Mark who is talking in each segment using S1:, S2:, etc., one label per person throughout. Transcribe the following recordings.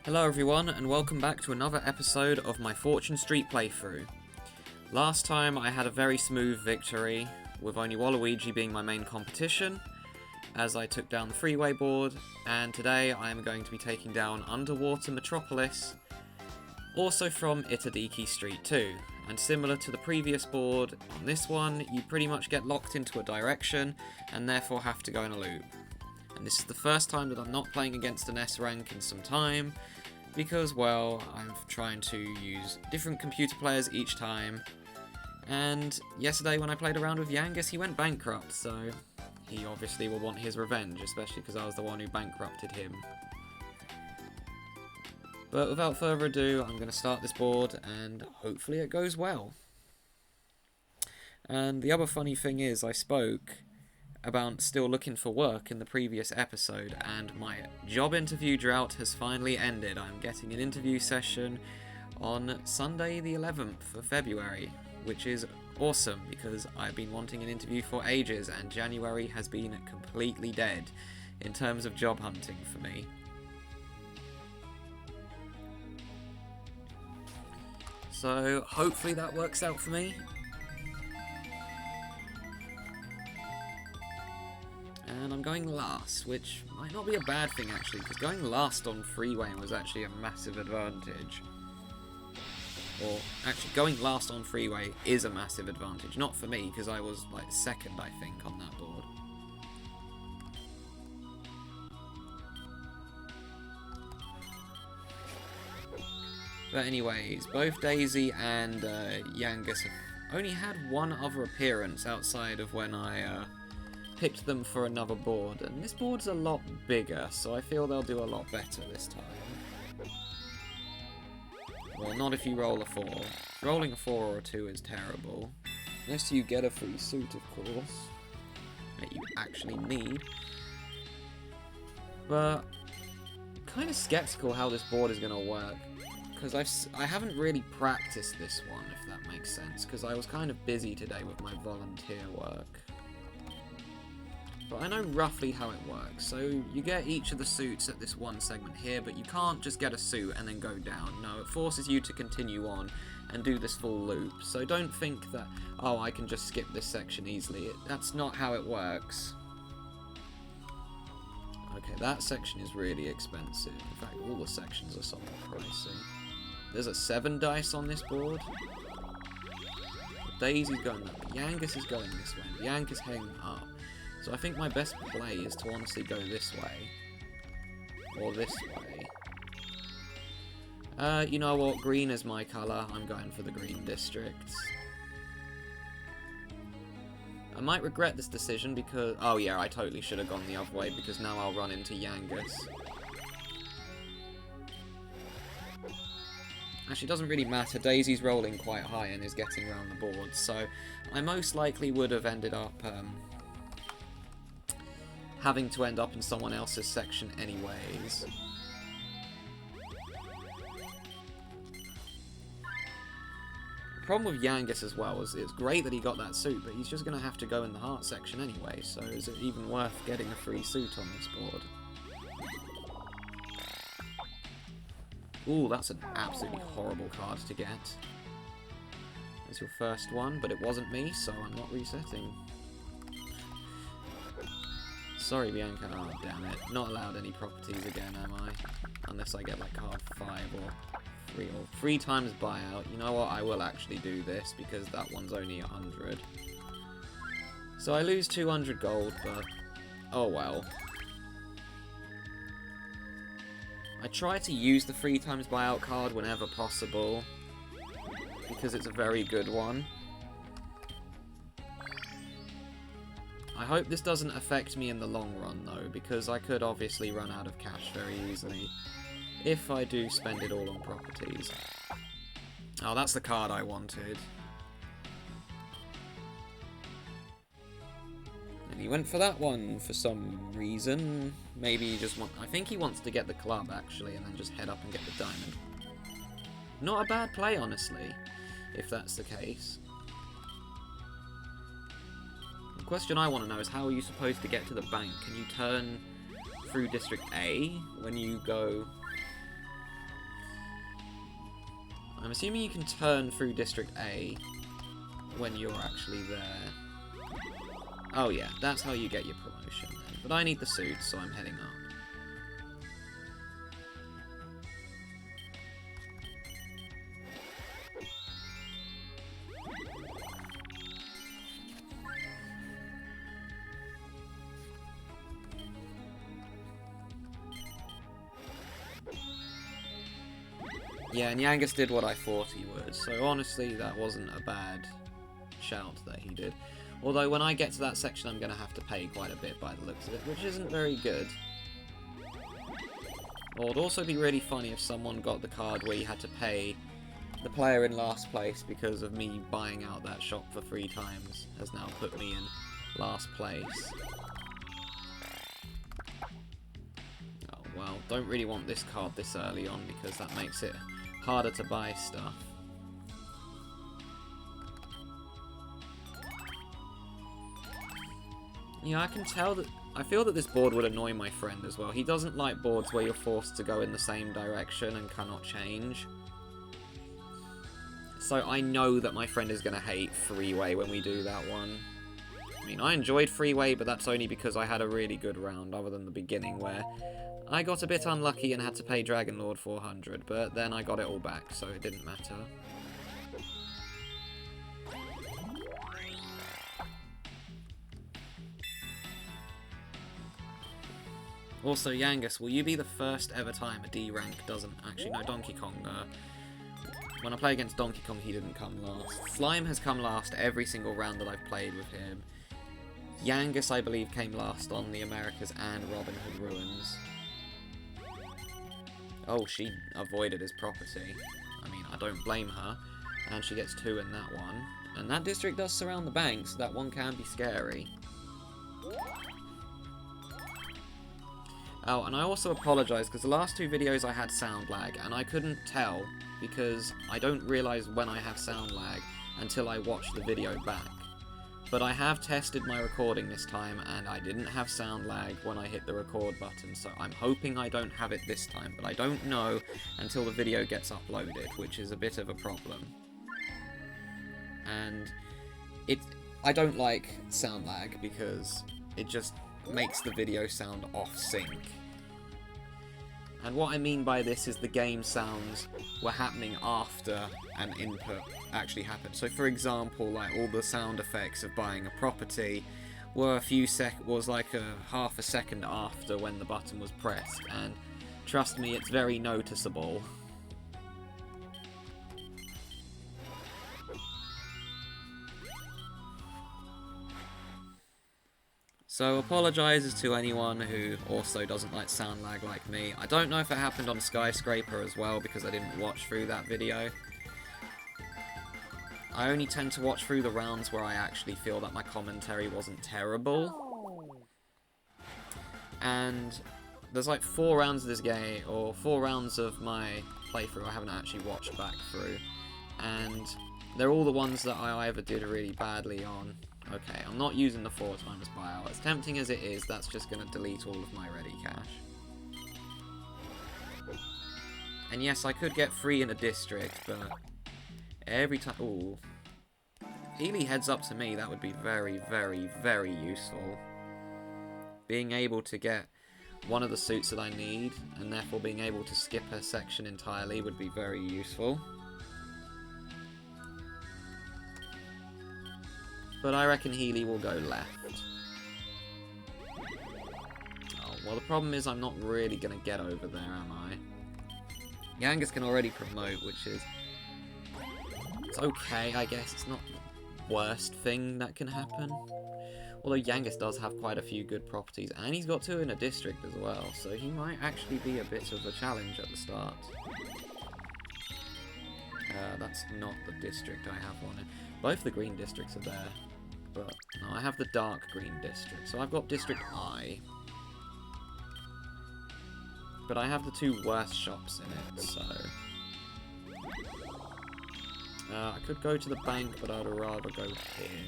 S1: Hello everyone, and welcome back to another episode of my Fortune Street playthrough. Last time I had a very smooth victory, with only Waluigi being my main competition, as I took down the freeway board, and today I am going to be taking down Underwater Metropolis, also from Itadiki Street 2. And similar to the previous board, on this one, you pretty much get locked into a direction, and therefore have to go in a loop. And this is the first time that I'm not playing against an S rank in some time, because, well, I'm trying to use different computer players each time, and yesterday when I played around with Yangus, he went bankrupt, so he obviously will want his revenge, especially because I was the one who bankrupted him. But without further ado, I'm going to start this board, and hopefully it goes well. And the other funny thing is, I spoke about still looking for work in the previous episode, and my job interview drought has finally ended. I'm getting an interview session on Sunday the 11th of February, which is awesome because I've been wanting an interview for ages, and January has been completely dead in terms of job hunting for me. So hopefully that works out for me. And I'm going last, which might not be a bad thing actually, because going last on freeway was actually a massive advantage. Or, actually, going last on freeway is a massive advantage. Not for me, because I was, like, second, I think, on that board. But anyways, both Daisy and Yangus have only had one other appearance outside of when I picked them for another board, and this board's a lot bigger, so I feel they'll do a lot better this time. Well, not if you roll a 4. Rolling a 4 or a 2 is terrible. Unless you get a free suit, of course, that you actually need. But I'm kind of skeptical how this board is going to work, because I haven't really practiced this one, if that makes sense, because I was kind of busy today with my volunteer work. But I know roughly how it works. So you get each of the suits at this one segment here, but you can't just get a suit and then go down. No, it forces you to continue on and do this full loop. So don't think that, oh, I can just skip this section easily. That's not how it works. Okay, that section is really expensive. In fact, all the sections are somewhat pricey. There's a 7 dice on this board. Daisy's going up. Yangus is going this way. Bianca's heading up. So I think my best play is to honestly go this way. Or this way. You know what? Green is my colour. I'm going for the green district. I might regret this decision because... Oh yeah, I totally should have gone the other way because now I'll run into Yangus. Actually, it doesn't really matter. Daisy's rolling quite high and is getting around the board. So I most likely would have ended up... having to end up in someone else's section anyways. The problem with Yangus as well is it's great that he got that suit, but he's just going to have to go in the heart section anyway, so is it even worth getting a free suit on this board? Ooh, that's an absolutely horrible card to get. That's your first one, but it wasn't me, so I'm not resetting. Sorry, Bianca. Oh, damn it. Not allowed any properties again, am I? Unless I get, like, card 5 or 3 or 3 times buyout. You know what? I will actually do this, because that one's only 100. So I lose 200 gold, but... oh, well. I try to use the 3 times buyout card whenever possible, because it's a very good one. I hope this doesn't affect me in the long run, though, because I could obviously run out of cash very easily if I do spend it all on properties. Oh, that's the card I wanted. And he went for that one for some reason. Maybe he just I think he wants to get the club, actually, and then just head up and get the diamond. Not a bad play, honestly, if that's the case. The question I want to know is how are you supposed to get to the bank? Can you turn through District A when you go I'm assuming you can turn through District A when you're actually there. Oh yeah, that's how you get your promotion then. But I need the suit, so I'm heading up. Yeah, and Yangus did what I thought he would, so honestly that wasn't a bad shout that he did. Although when I get to that section I'm going to have to pay quite a bit by the looks of it, which isn't very good. Or it'd also be really funny if someone got the card where you had to pay the player in last place because of me buying out that shop for 3 times has now put me in last place. Oh well, don't really want this card this early on because that makes it harder to buy stuff. Yeah, I can tell that... I feel that this board would annoy my friend as well. He doesn't like boards where you're forced to go in the same direction and cannot change. So I know that my friend is going to hate Freeway when we do that one. I mean, I enjoyed Freeway, but that's only because I had a really good round, other than the beginning where I got a bit unlucky and had to pay Dragon Lord 400, but then I got it all back, so it didn't matter. Also, Yangus, will you be the first ever time a D rank doesn't... Actually, no, Donkey Kong. When I play against Donkey Kong, he didn't come last. Slime has come last every single round that I've played with him. Yangus, I believe, came last on the Americas and Robin Hood Ruins. Oh, she avoided his property. I mean, I don't blame her. And she gets 2 in that one. And that district does surround the bank, so that one can be scary. Oh, and I also apologise, because the last 2 videos I had sound lag, and I couldn't tell, because I don't realise when I have sound lag until I watch the video back. But I have tested my recording this time, and I didn't have sound lag when I hit the record button, so I'm hoping I don't have it this time, but I don't know until the video gets uploaded, which is a bit of a problem. And I don't like sound lag, because it just makes the video sound off sync. And what I mean by this is the game sounds were happening after an input actually happened. So for example, like all the sound effects of buying a property were was like a half a second after when the button was pressed, and trust me, it's very noticeable. So apologises to anyone who also doesn't like sound lag like me. I don't know if it happened on Skyscraper as well, because I didn't watch through that video. I only tend to watch through the rounds where I actually feel that my commentary wasn't terrible. And there's like 4 rounds of this game, or 4 rounds of my playthrough I haven't actually watched back through. And they're all the ones that I either did really badly on. Okay, I'm not using the 4 times buyout. As tempting as it is, that's just going to delete all of my ready cash. And yes, I could get free in a district, but every time... Ooh. Healy heads up to me, that would be very, very, very useful. Being able to get one of the suits that I need, and therefore being able to skip a section entirely would be very useful. But I reckon Healy will go left. Oh, well the problem is I'm not really going to get over there, am I? Yangus can already promote, which is... It's okay, I guess. It's not the worst thing that can happen. Although Yangus does have quite a few good properties, and he's got 2 in a district as well, so he might actually be a bit of a challenge at the start. That's not the district I have one in. Both the green districts are there. But no, I have the dark green district, so I've got District I. But I have the 2 worst shops in it, so... I could go to the bank, but I'd rather go here.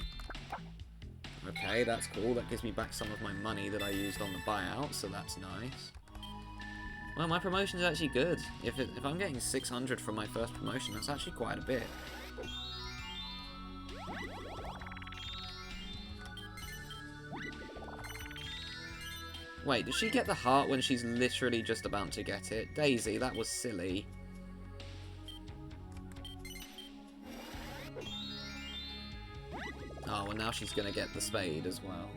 S1: Okay, that's cool. That gives me back some of my money that I used on the buyout, so that's nice. Well, my promotion is actually good. If I'm getting 600 from my first promotion, that's actually quite a bit. Wait, did she get the heart when she's literally just about to get it? Daisy, that was silly. Oh, well now she's gonna get the spade as well.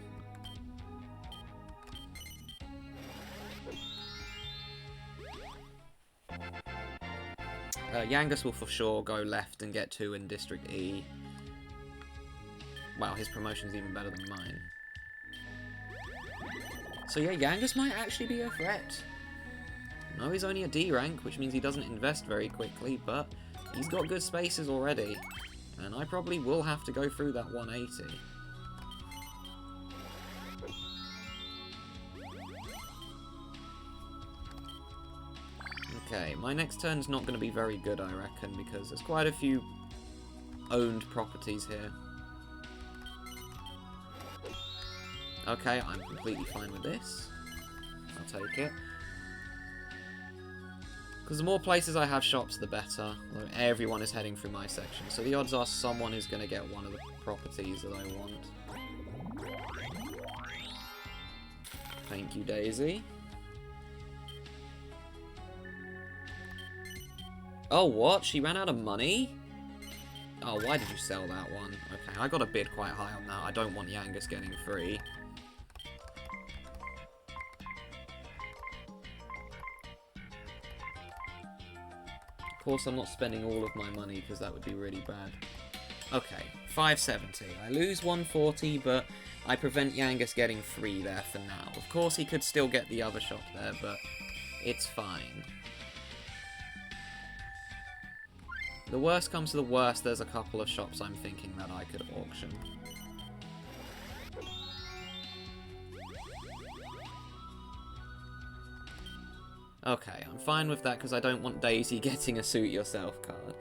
S1: Yangus will for sure go left and get 2 in District E. Wow, his promotion's even better than mine. So yeah, Yangus might actually be a threat. No, he's only a D rank, which means he doesn't invest very quickly, but he's got good spaces already. And I probably will have to go through that 180. Okay, my next turn's not going to be very good, I reckon, because there's quite a few owned properties here. Okay, I'm completely fine with this. I'll take it. Because the more places I have shops, the better. Everyone is heading through my section, so the odds are someone is going to get one of the properties that I want. Thank you, Daisy. Oh, what? She ran out of money? Oh, why did you sell that one? Okay, I got a bid quite high on that. I don't want Yangus getting free. Of course, I'm not spending all of my money because that would be really bad. Okay, 570. I lose 140, but I prevent Yangus getting 3 there for now. Of course, he could still get the other shop there, but it's fine. The worst comes to the worst, there's a couple of shops I'm thinking that I could auction. Okay, I'm fine with that because I don't want Daisy getting a suit yourself card.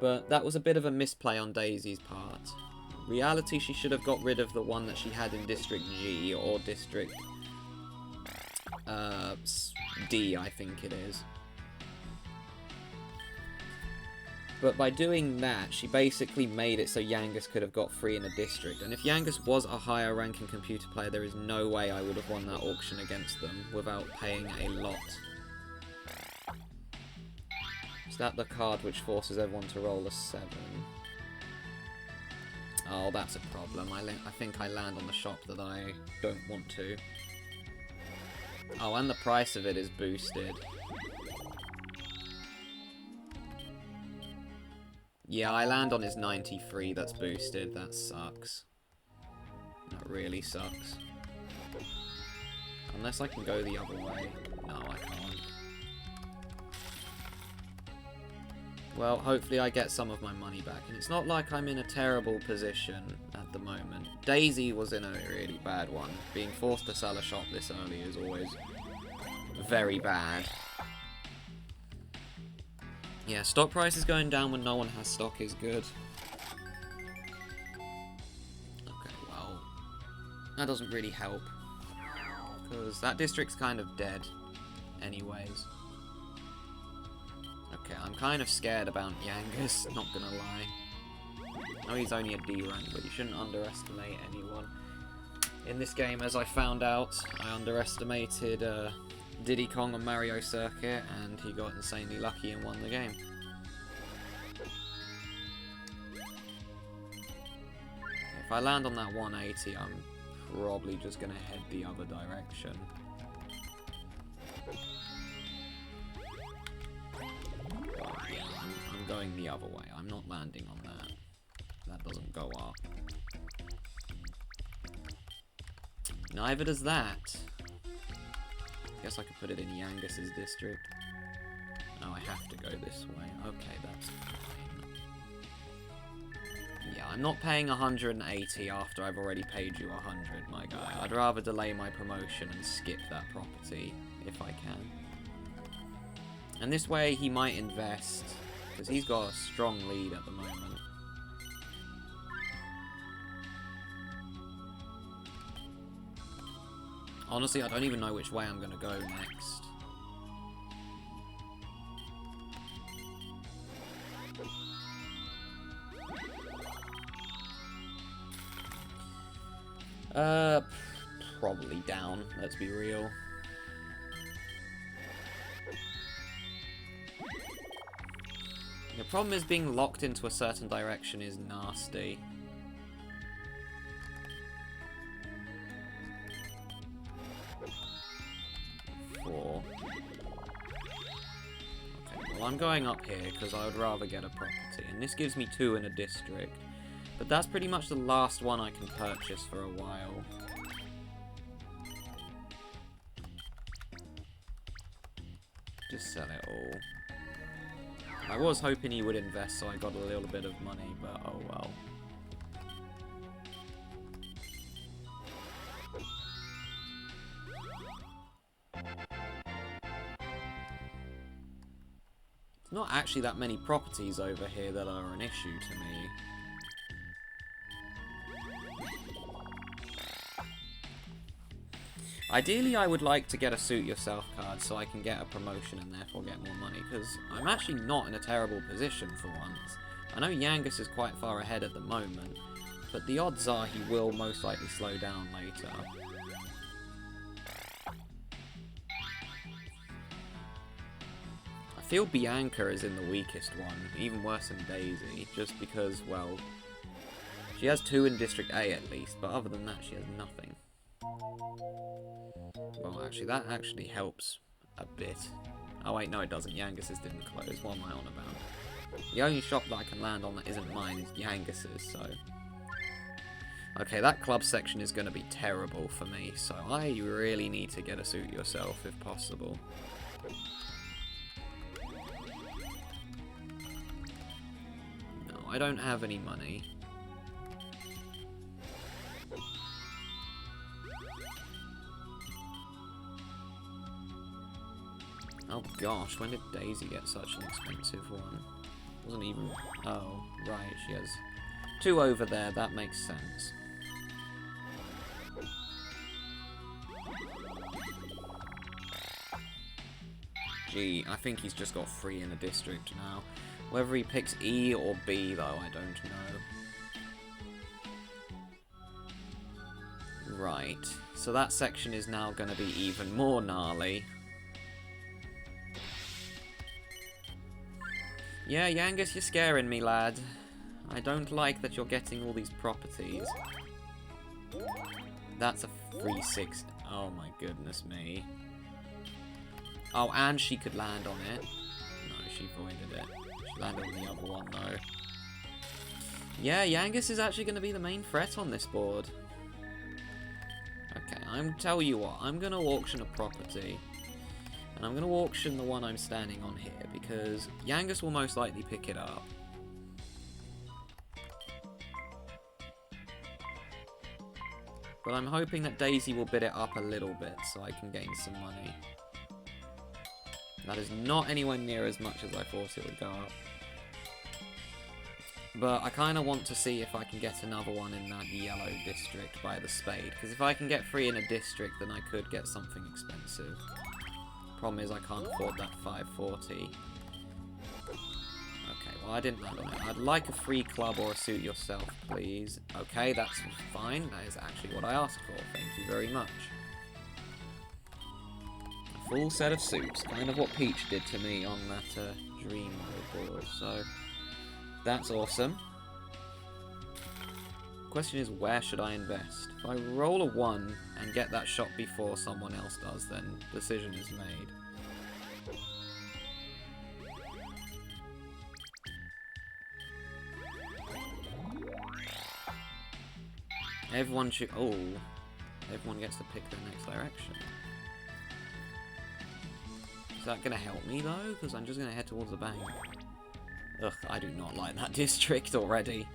S1: But that was a bit of a misplay on Daisy's part. In reality, she should have got rid of the one that she had in District G or District D, I think it is. But by doing that, she basically made it so Yangus could have got 3 in a district. And if Yangus was a higher ranking computer player, there is no way I would have won that auction against them without paying a lot. Is that the card which forces everyone to roll a 7? Oh, that's a problem. I think I land on the shop that I don't want to. Oh, and the price of it is boosted. Yeah, I land on his 93 that's boosted. That sucks. That really sucks. Unless I can go the other way. No, I can't. Well, hopefully I get some of my money back. And it's not like I'm in a terrible position at the moment. Daisy was in a really bad one. Being forced to sell a shop this early is always very bad. Yeah, stock prices going down when no one has stock is good. Okay, well, that doesn't really help. Because that district's kind of dead anyways. Okay, I'm kind of scared about Yangus, not gonna lie. I know he's only a D rank, but you shouldn't underestimate anyone. In this game, as I found out, I underestimated Diddy Kong on Mario Circuit, and he got insanely lucky and won the game. If I land on that 180, I'm probably just going to head the other direction. But yeah, I'm going the other way. I'm not landing on that. That doesn't go up. Neither does that. Guess I could put it in Yangus's district. Oh, I have to go this way. Okay, that's fine. Yeah, I'm not paying 180 after I've already paid you 100, my guy. I'd rather delay my promotion and skip that property, if I can. And this way he might invest, because he's got a strong lead at the moment. Honestly, I don't even know which way I'm going to go next. Uh, probably down, let's be real. The problem is being locked into a certain direction is nasty. Four. Okay, well I'm going up here because I would rather get a property. And this gives me 2 in a district. But that's pretty much the last one I can purchase for a while. Just sell it all. I was hoping he would invest so I got a little bit of money, but oh well. There's not actually that many properties over here that are an issue to me. Ideally, I would like to get a Suit Yourself card so I can get a promotion and therefore get more money, because I'm actually not in a terrible position for once. I know Yangus is quite far ahead at the moment, but the odds are he will most likely slow down later. I feel Bianca is in the weakest one, even worse than Daisy, just because, well, she has 2 in District A at least, but other than that she has nothing. Well, actually, that actually helps a bit. Oh wait, no it doesn't. Yangus's didn't close. What am I on about? The only shop that I can land on that isn't mine is Yangus's, so... Okay, that club section is going to be terrible for me, so I really need to get a Suit Yourself if possible. No, I don't have any money. Oh gosh, when did Daisy get such an expensive one? Wasn't even... Oh, right, she has 2 over there, that makes sense. Gee, I think he's just got 3 in a district now. Whether he picks E or B, though, I don't know. Right, so that section is now going to be even more gnarly. Yeah, Yangus, you're scaring me, lad. I don't like that you're getting all these properties. That's a 360. Oh my goodness me. Oh, and she could land on it. No, she voided it. She landed on the other one, though. Yeah, Yangus is actually going to be the main threat on this board. Okay, tell you what, I'm going to auction a property. And I'm going to auction the one I'm standing on here, because Yangus will most likely pick it up. But I'm hoping that Daisy will bid it up a little bit, so I can gain some money. That is not anywhere near as much as I thought it would go up. But I kind of want to see if I can get another one in that yellow district by the spade, because if I can get 3 in a district, then I could get something expensive. Problem is I can't afford that 540. Okay, well I didn't land on it. I'd like a free club or a Suit Yourself, please. Okay, that's fine. That is actually what I asked for. Thank you very much. A full set of suits. Kind of what Peach did to me on that Dream Mode board. So, that's awesome. Question is, where should I invest? If I roll a 1 and get that shot before someone else does, then decision is made. Everyone should... Oh. Everyone gets to pick their next direction. Is that going to help me, though? Because I'm just going to head towards the bank. Ugh, I do not like that district already.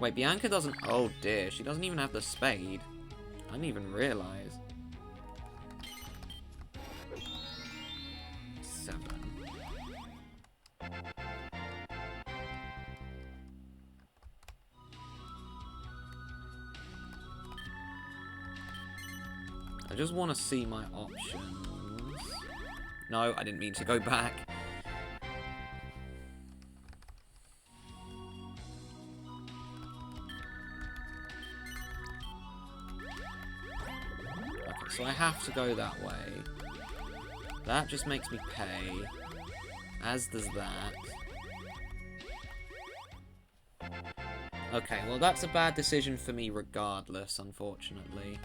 S1: Wait, Bianca doesn't... Oh dear, she doesn't even have the spade. I didn't even realise. 7. I just want to see my options. No, I didn't mean to go back. so I have to go that way. That just makes me pay, as does that. Okay, well that's a bad decision for me regardless, unfortunately.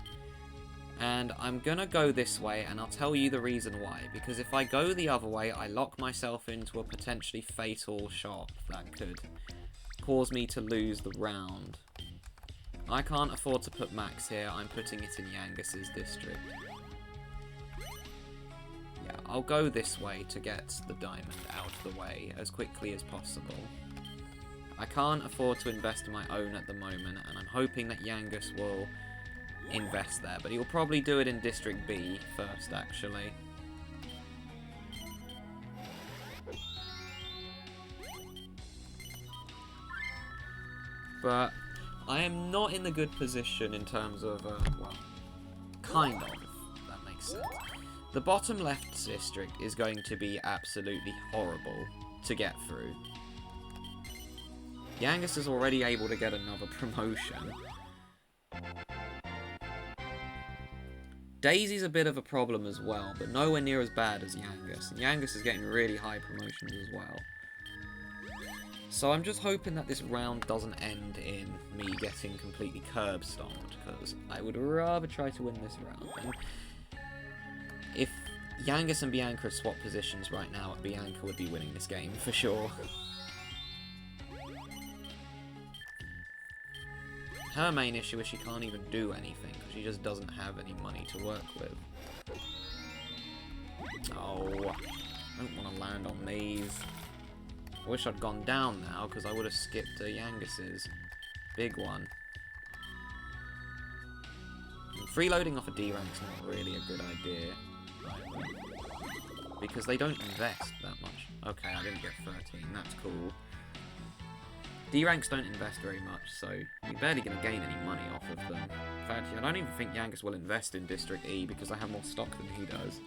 S1: And I'm gonna go this way, and I'll tell you the reason why. Because if I go the other way, I lock myself into a potentially fatal shot that could cause me to lose the round. I can't afford to put Max here, I'm putting it in Yangus's district. Yeah, I'll go this way to get the diamond out of the way as quickly as possible. I can't afford to invest my own at the moment, and I'm hoping that Yangus will invest there, but he'll probably do it in District B first, actually. But I am not in the good position in terms of, well, kind of, if that makes sense. The bottom left district is going to be absolutely horrible to get through. Yangus is already able to get another promotion. Daisy's a bit of a problem as well, but nowhere near as bad as Yangus. And Yangus is getting really high promotions as well. So I'm just hoping that this round doesn't end in me getting completely curb stomped, because I would rather try to win this round. And if Yangus and Bianca had swapped positions right now, Bianca would be winning this game for sure. Her main issue is she can't even do anything, because she just doesn't have any money to work with. Oh, I don't want to land on these. I wish I'd gone down now, because I would have skipped Yangus's big one. And freeloading off a D-rank's not really a good idea, either, because they don't invest that much. Okay, I didn't get 13, that's cool. D-ranks don't invest very much, so you're barely going to gain any money off of them. In fact, I don't even think Yangus will invest in District E, because I have more stock than he does.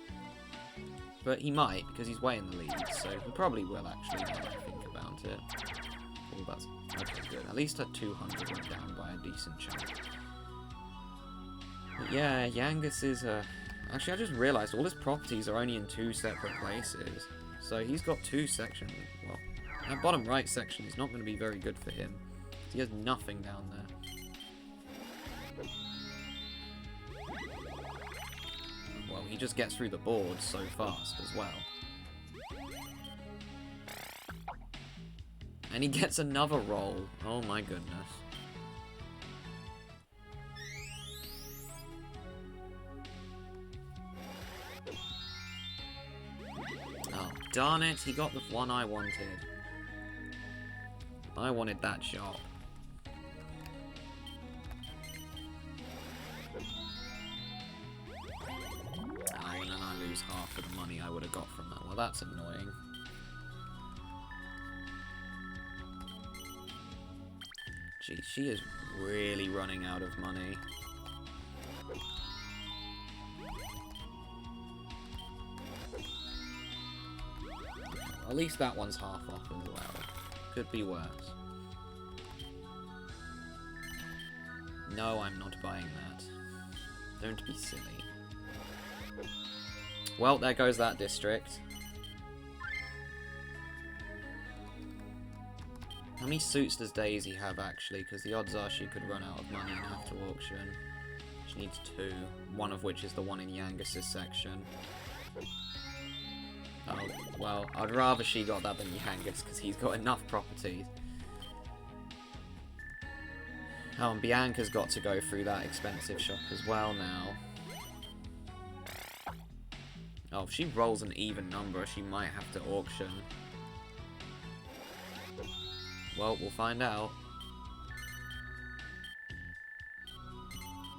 S1: But he might, because he's way in the lead, so he probably will actually, now that I think about it. Oh, that's okay, good. At least at 200 went down by a decent chunk. But yeah, Yangus is actually, I just realised all his properties are only in 2 separate places. So he's got 2 sections. Well, that bottom right section is not going to be very good for him. He has nothing down there. Well, he just gets through the board so fast as well. And he gets another roll. Oh my goodness. Oh, darn it. He got the one I wanted. I wanted that shop. Oh, and then I lose half of the money I would have got from that. Well, that's annoying. Gee, she is really running out of money. At least that one's half off as well. Could be worse. No, I'm not buying that. Don't be silly. Well, there goes that district. How many suits does Daisy have, actually? Because the odds are she could run out of money and have to auction. She needs 2, one of which is the one in Yangus's section. Oh, well, I'd rather she got that than Yangus, because he's got enough properties. Oh, and Bianca's got to go through that expensive shop as well now. Oh, if she rolls an even number, she might have to auction. Well, we'll find out.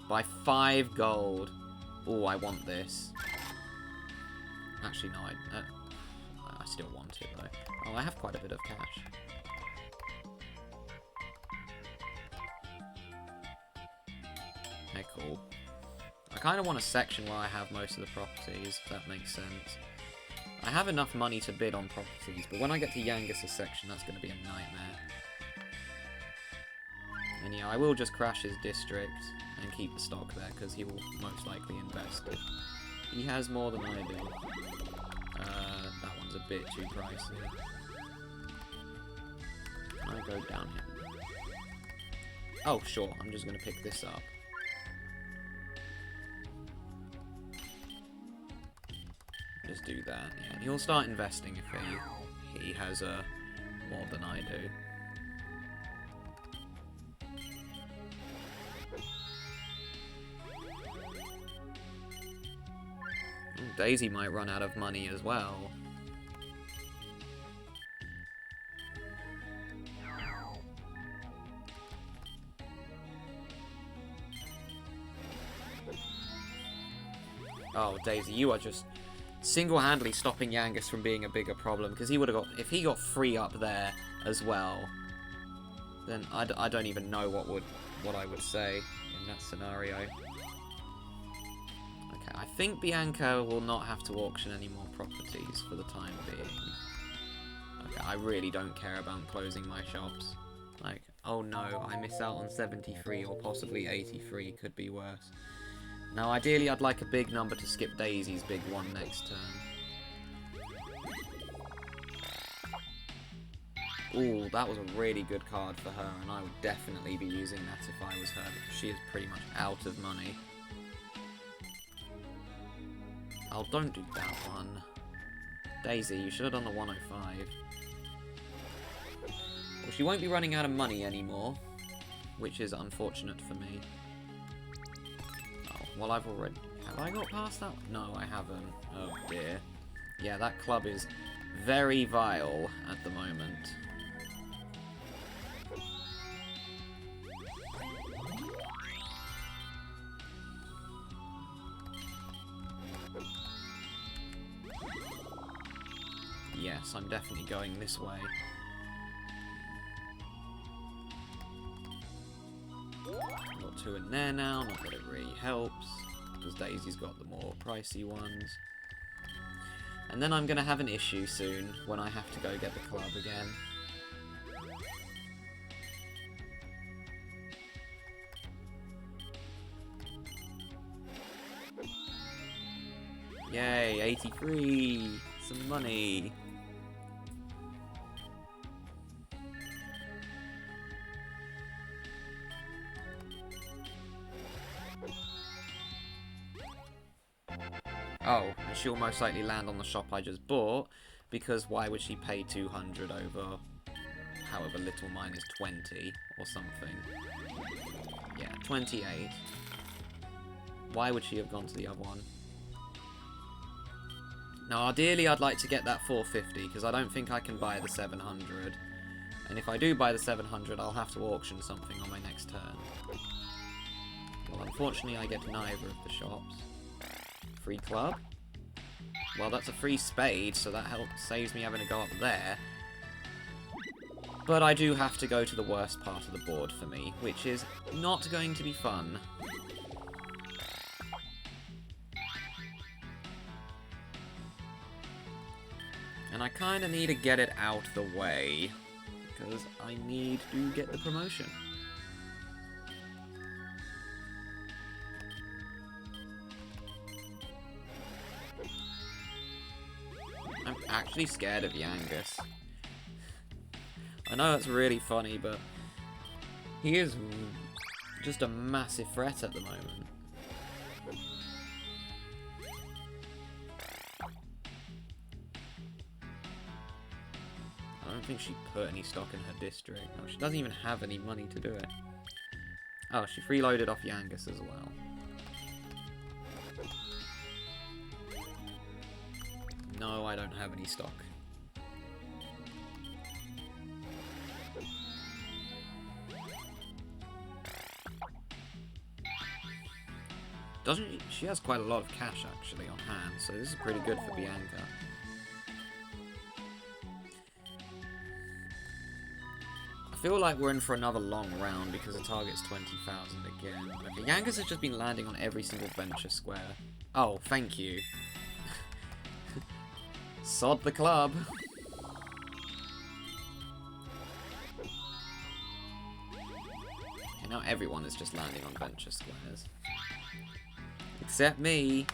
S1: By 5 gold. Oh, I want this. Actually, no, I still want it, though. Oh, I have quite a bit of cash. Okay, cool. I kind of want a section where I have most of the properties, if that makes sense. I have enough money to bid on properties, but when I get to Yangus' section, that's going to be a nightmare. And yeah, I will just crash his district, and keep the stock there, because he will most likely invest it. He has more than I do. That one's a bit too pricey. Can I go down here? Oh, sure, I'm just going to pick this up. Just do that, yeah. He'll start investing if he has more than I do. Ooh, Daisy might run out of money as well. Oh, Daisy, you are just single-handedly stopping Yangus from being a bigger problem, because he would have got, if he got free up there as well, then I don't even know what I would say in that scenario. Okay, I think Bianca will not have to auction any more properties for the time being. Okay, I really don't care about closing my shops. Like, oh no, I miss out on 73 or possibly 83, could be worse. Now, ideally, I'd like a big number to skip Daisy's big one next turn. Ooh, that was a really good card for her, and I would definitely be using that if I was her, because she is pretty much out of money. Oh, don't do that one. Daisy, you should have done the 105. Well, she won't be running out of money anymore, which is unfortunate for me. Well, I've already... Have I got past that? No, I haven't. Oh, dear. Yeah, that club is very vile at the moment. Yes, I'm definitely going this way. Got 2 in there now, not that it really helps, because Daisy's got the more pricey ones. And then I'm going to have an issue soon, when I have to go get the club again. Yay, 83! Some money! Oh, and she'll most likely land on the shop I just bought, because why would she pay 200 over however little mine is 20 or something? Yeah, 28. Why would she have gone to the other one? Now, ideally, I'd like to get that 450, because I don't think I can buy the 700. And if I do buy the 700, I'll have to auction something on my next turn. Well, unfortunately, I get neither of the shops. Free club? Well, that's a free spade, so that saves me having to go up there. But I do have to go to the worst part of the board for me, which is not going to be fun. And I kind of need to get it out the way, because I need to get the promotion. I'm actually scared of Yangus. I know it's really funny, but he is just a massive threat at the moment. I don't think she put any stock in her district. No, she doesn't even have any money to do it. Oh, she freeloaded off Yangus as well. No, I don't have any stock. Doesn't she has quite a lot of cash actually on hand, so this is pretty good for Bianca. I feel like we're in for another long round because the target's 20,000 again. Okay, Yangus has just been landing on every single venture square. Oh, thank you. Sod the club. Okay, now everyone is just landing on venture squares. Except me.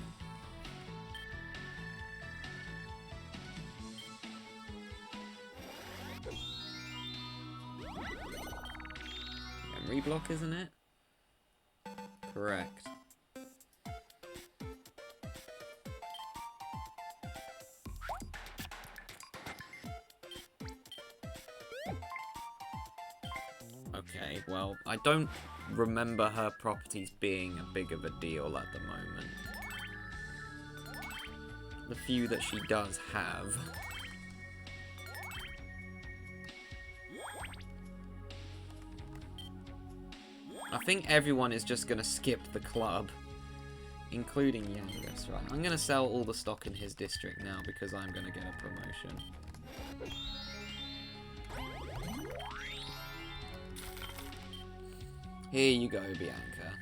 S1: Memory block, isn't it? Correct. Okay, well, I don't remember her properties being a big of a deal at the moment. The few that she does have. I think everyone is just going to skip the club, including Yangus. Right, I'm going to sell all the stock in his district now because I'm going to get a promotion. Here you go, Bianca.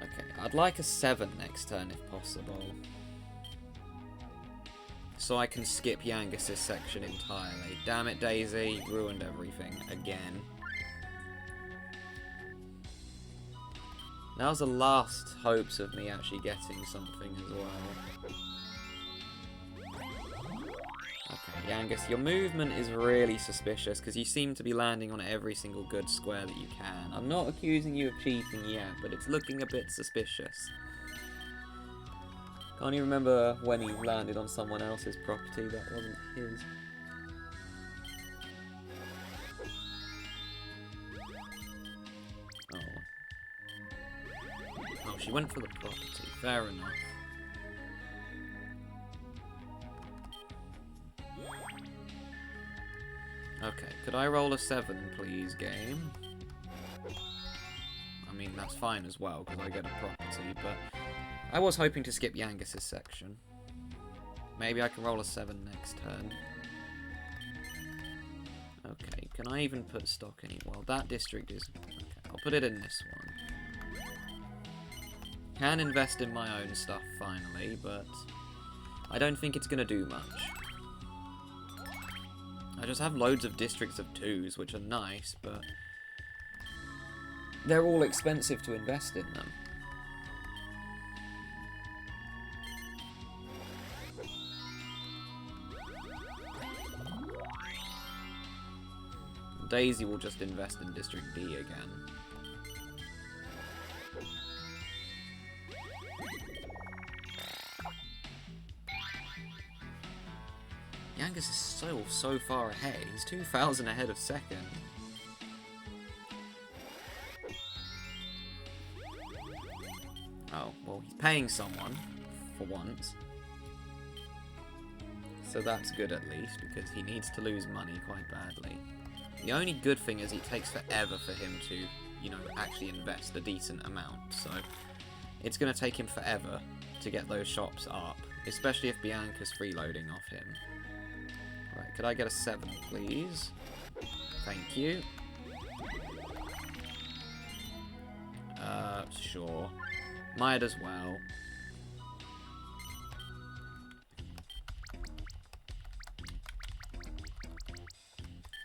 S1: Okay, I'd like a 7 next turn if possible. So I can skip Yangus' section entirely. Damn it, Daisy. Ruined everything again. That was the last hopes of me actually getting something as well. Okay, Yangus, your movement is really suspicious because you seem to be landing on every single good square that you can. I'm not accusing you of cheating yet, but it's looking a bit suspicious. Can't even remember when he landed on someone else's property that wasn't his. Oh, she went for the property. Fair enough. Okay, could I roll a 7, please, game? I mean, that's fine as well, because I get a property, but I was hoping to skip Yangus' section. Maybe I can roll a 7 next turn. Okay, can I even put stock in? Well, that district is... Okay, I'll put it in this one. Can invest in my own stuff, finally, but I don't think it's going to do much. I just have loads of districts of 2s, which are nice, but they're all expensive to invest in them. Daisy will just invest in District D again. Yangus is so far ahead. He's 2,000 ahead of second. Oh, well, he's paying someone, for once. So that's good at least, because he needs to lose money quite badly. The only good thing is it takes forever for him to, you know, actually invest a decent amount. So it's going to take him forever to get those shops up, especially if Bianca's freeloading off him. Right, could I get a 7, please? Thank you. Sure. Might as well.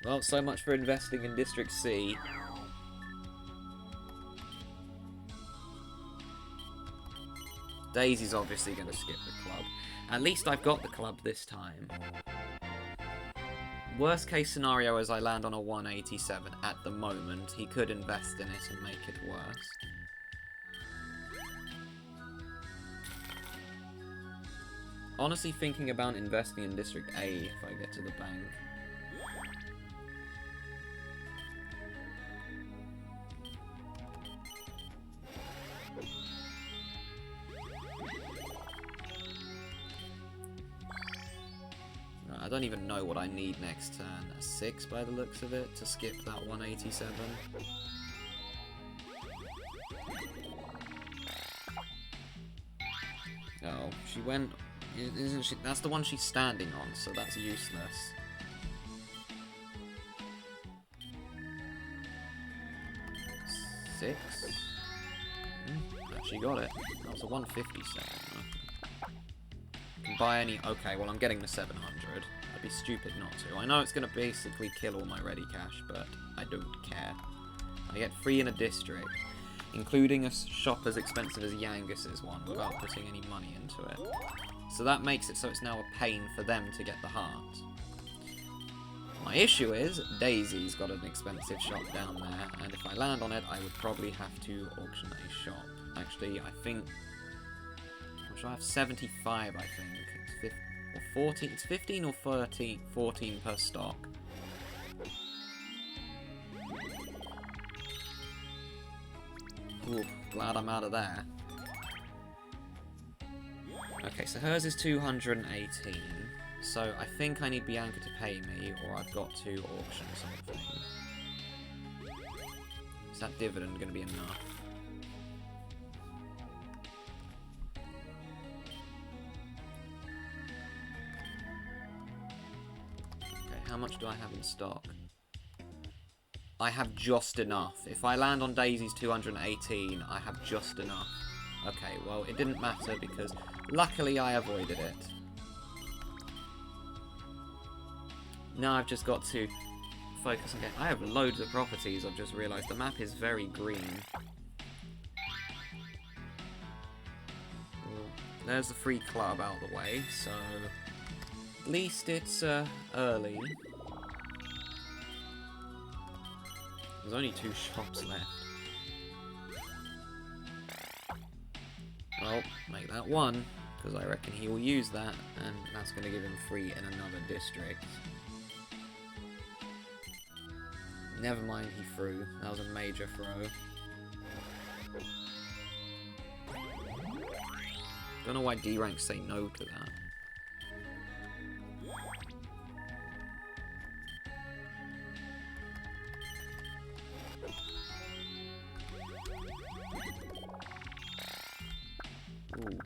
S1: Well, so much for investing in District C. Daisy's obviously going to skip the club. At least I've got the club this time. Worst case scenario is I land on a 187 at the moment. He could invest in it and make it worse. Honestly thinking about investing in District A if I get to the bank. I don't even know what I need next turn. A 6 by the looks of it to skip that 187. Oh, she went... Isn't she? That's the one she's standing on, so that's useless. Six? Actually got it. That was a 157. Can buy any... Okay, well I'm getting the 700. I'd be stupid not to. I know it's going to basically kill all my ready cash, but I don't care. I get free in a district, including a shop as expensive as Yangus's one, without putting any money into it. So that makes it so it's now a pain for them to get the heart. My issue is, Daisy's got an expensive shop down there, and if I land on it, I would probably have to auction a shop. Actually, I think... What should I have? 75, I think. It's 50, or 40, it's 15 or 30, 14 per stock. Ooh, glad I'm out of there. Okay, so hers is 218. So I think I need Bianca to pay me, or I've got to auction something. Is that dividend going to be enough? Okay, how much do I have in stock? I have just enough. If I land on Daisy's 218, I have just enough. Okay, well, it didn't matter because luckily I avoided it. Now I've just got to focus on getting... I have loads of properties, I've just realised. The map is very green. Well, there's the free club out of the way, so... At least it's early. There's only 2 shops left. Well, make that 1, because I reckon he will use that, and that's going to give him free in another district. Never mind, he threw. That was a major throw. Don't know why D-ranks say no to that. Ooh.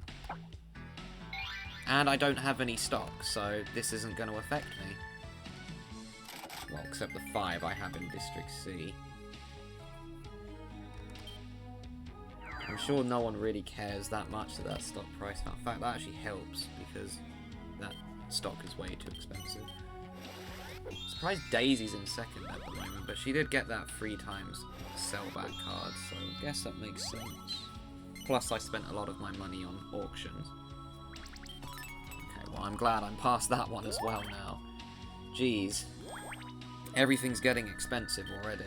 S1: And I don't have any stock, so this isn't going to affect me. Well, except the 5 I have in District C. I'm sure no one really cares that much that that stock price. In fact, that actually helps, because that stock is way too expensive. Surprised Daisy's in second at the moment, but she did get that 3 times sell back card, so I guess that makes sense. Plus, I spent a lot of my money on auctions. Okay, well, I'm glad I'm past that one as well now. Jeez. Everything's getting expensive already.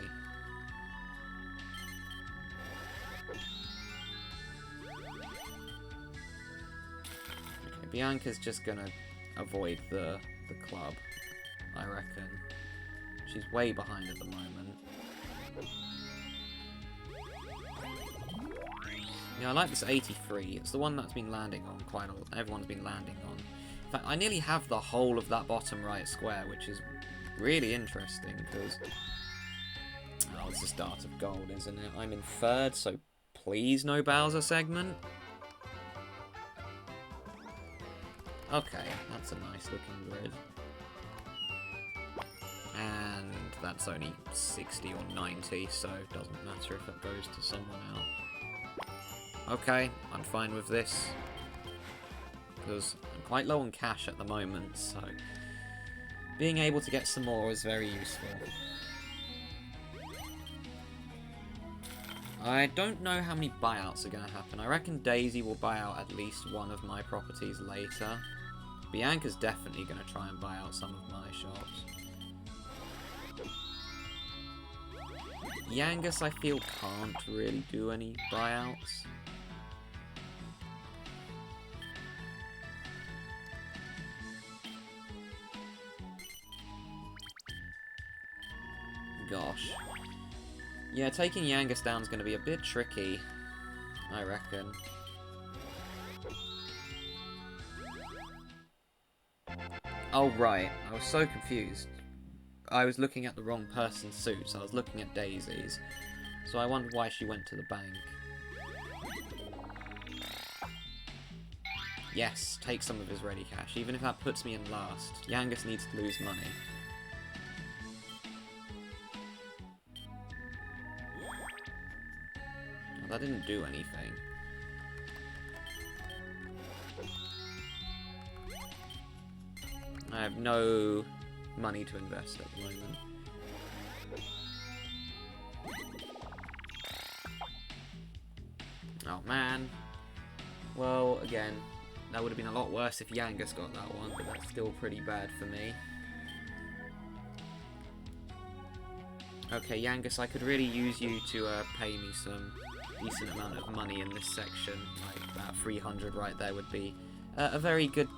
S1: Okay, Bianca's just gonna avoid the club, I reckon. She's way behind at the moment. Yeah, I like this 83. It's the one that's been landing on quite a lot. Everyone's been landing on. In fact, I nearly have the whole of that bottom right square, which is really interesting, because... Oh, it's the start of gold, isn't it? I'm in 3rd, so please no Bowser segment. Okay, that's a nice looking grid. And that's only 60 or 90, so it doesn't matter if it goes to someone else. Okay, I'm fine with this, because I'm quite low on cash at the moment, so being able to get some more is very useful. I don't know how many buyouts are going to happen. I reckon Daisy will buy out at least one of my properties later. Bianca's definitely going to try and buy out some of my shops. Yangus, I feel, can't really do any buyouts. Gosh. Yeah, taking Yangus down is going to be a bit tricky, I reckon. Oh, right. I was so confused. I was looking at the wrong person's suits. I was looking at Daisy's. So I wondered why she went to the bank. Yes, take some of his ready cash, even if that puts me in last. Yangus needs to lose money. Oh, that didn't do anything. I have no money to invest at the moment. Oh, man. Well, again, that would have been a lot worse if Yangus got that one, but that's still pretty bad for me. Okay, Yangus, I could really use you to pay me some decent amount of money in this section. Like, that 300 right there would be a very good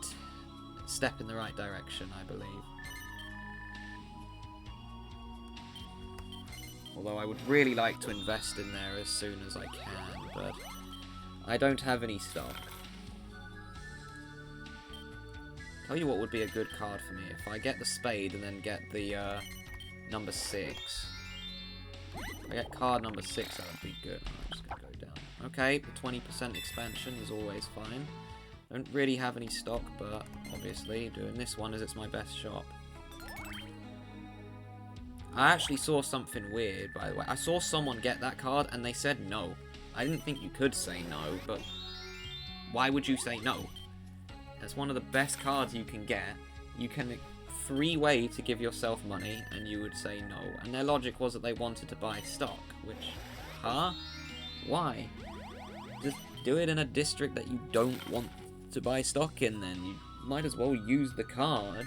S1: step in the right direction, I believe. Although I would really like to invest in there as soon as I can, but I don't have any stock. Tell you what would be a good card for me. If I get the spade and then get the number 6. If I get card number 6, that would be good. I'm just going to go down. Okay, the 20% expansion is always fine. Don't really have any stock, but obviously doing this one as it's my best shop. I actually saw something weird, by the way. I saw someone get that card and they said no. I didn't think you could say no, but why would you say no? It's one of the best cards you can get. You can free way to give yourself money and you would say no. And their logic was that they wanted to buy stock, which, huh? Why? Just do it in a district that you don't want to buy stock in then. You might as well use the card,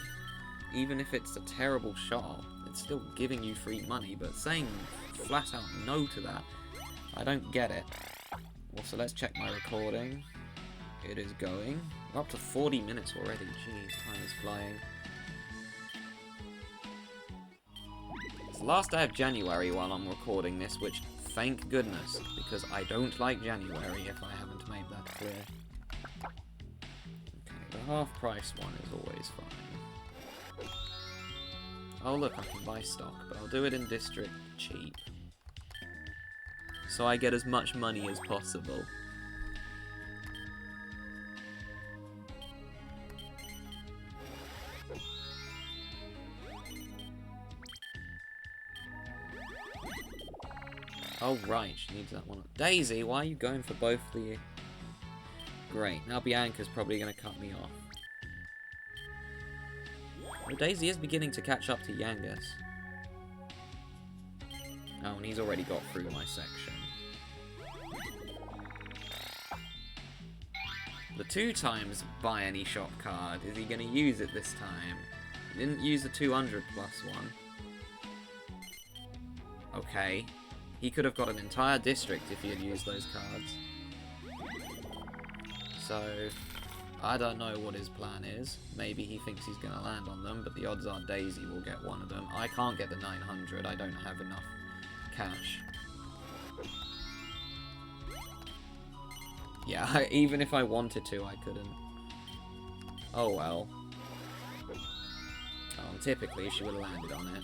S1: even if it's a terrible shop. It's still giving you free money, but saying flat out no to that, I don't get it. Also, let's check my recording. It is going. We're up to 40 minutes already. Jeez, time is flying. It's the last day of January while I'm recording this, which, thank goodness, because I don't like January if I haven't made that clear. Okay, the half price one is always fine. Oh look, I can buy stock, but I'll do it in district cheap. So I get as much money as possible. Oh right, she needs that one. Daisy, why are you going for both the... Great, now Bianca's probably going to cut me off. Well, Daisy is beginning to catch up to Yangus. Oh, and he's already got through my section. The 2 times buy any shop card, is he going to use it this time? He didn't use the 200 plus one. Okay. He could have got an entire district if he had used those cards. So, I don't know what his plan is. Maybe he thinks he's going to land on them, but the odds are Daisy will get one of them. I can't get the 900, I don't have enough cash. Yeah, even if I wanted to, I couldn't. Oh well. Typically she would have landed on it.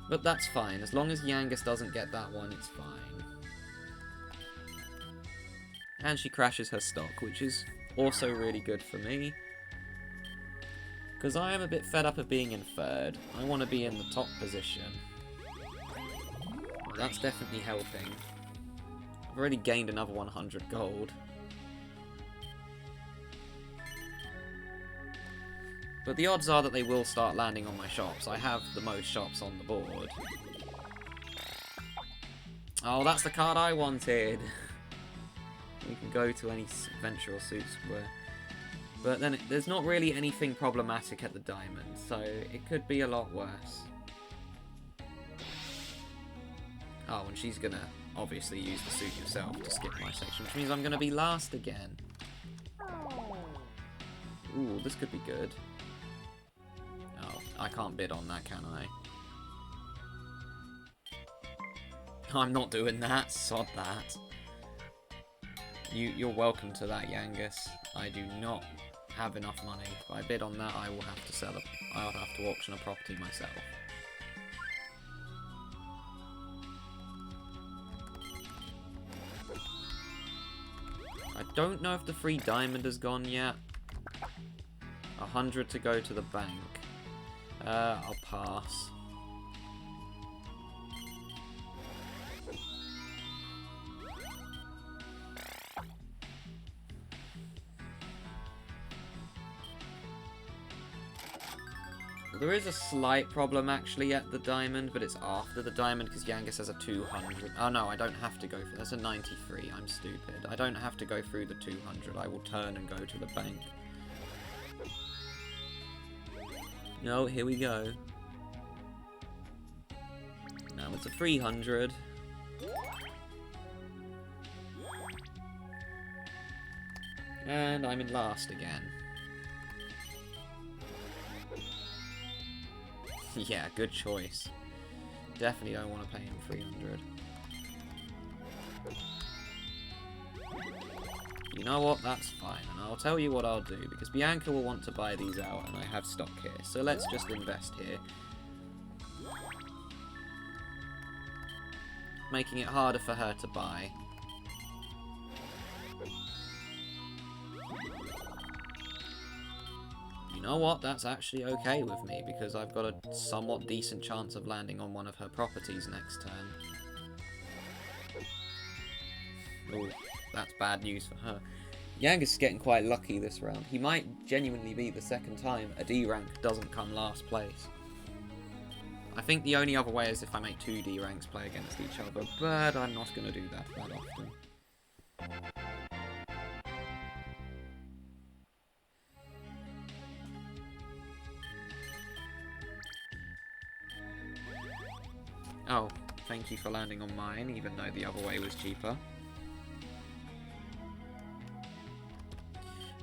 S1: But that's fine, as long as Yangus doesn't get that one, it's fine. And she crashes her stock, which is also really good for me. Because I am a bit fed up of being in 3rd. I want to be in the top position. That's definitely helping. I've already gained another 100 gold. But the odds are that they will start landing on my shops. I have the most shops on the board. Oh, that's the card I wanted! We can go to any Venture or Suit Square. But then there's not really anything problematic at the diamond, so it could be a lot worse. Oh, and she's gonna obviously use the suit yourself to skip my section, which means I'm gonna be last again. Ooh, this could be good. Oh, I can't bid on that, can I? I'm not doing that, sod that. You're welcome to that, Yangus. I do not have enough money. If I bid on that, I will have to sell it. I'll have to auction a property myself. I don't know if the free diamond has gone yet. 100 to go to the bank. I'll pass. There is a slight problem actually at the diamond, but it's after the diamond because Yangus has a 200. Oh no, I don't have to go for that's a 93. I'm stupid. I don't have to go through the 200. I will turn and go to the bank. No, here we go. Now it's a 300. And I'm in last again. Yeah, good choice. Definitely don't want to pay him 300. You know what? That's fine. And I'll tell you what I'll do, because Bianca will want to buy these out, and I have stock here. So let's just invest here. Making it harder for her to buy. You know what? That's actually okay with me, because I've got a somewhat decent chance of landing on one of her properties next turn. Oh, that's bad news for her. Yangus is getting quite lucky this round. He might genuinely be the second time a D rank doesn't come last place. I think the only other way is if I make 2 D ranks play against each other, but I'm not going to do that often. Oh, thank you for landing on mine, even though the other way was cheaper.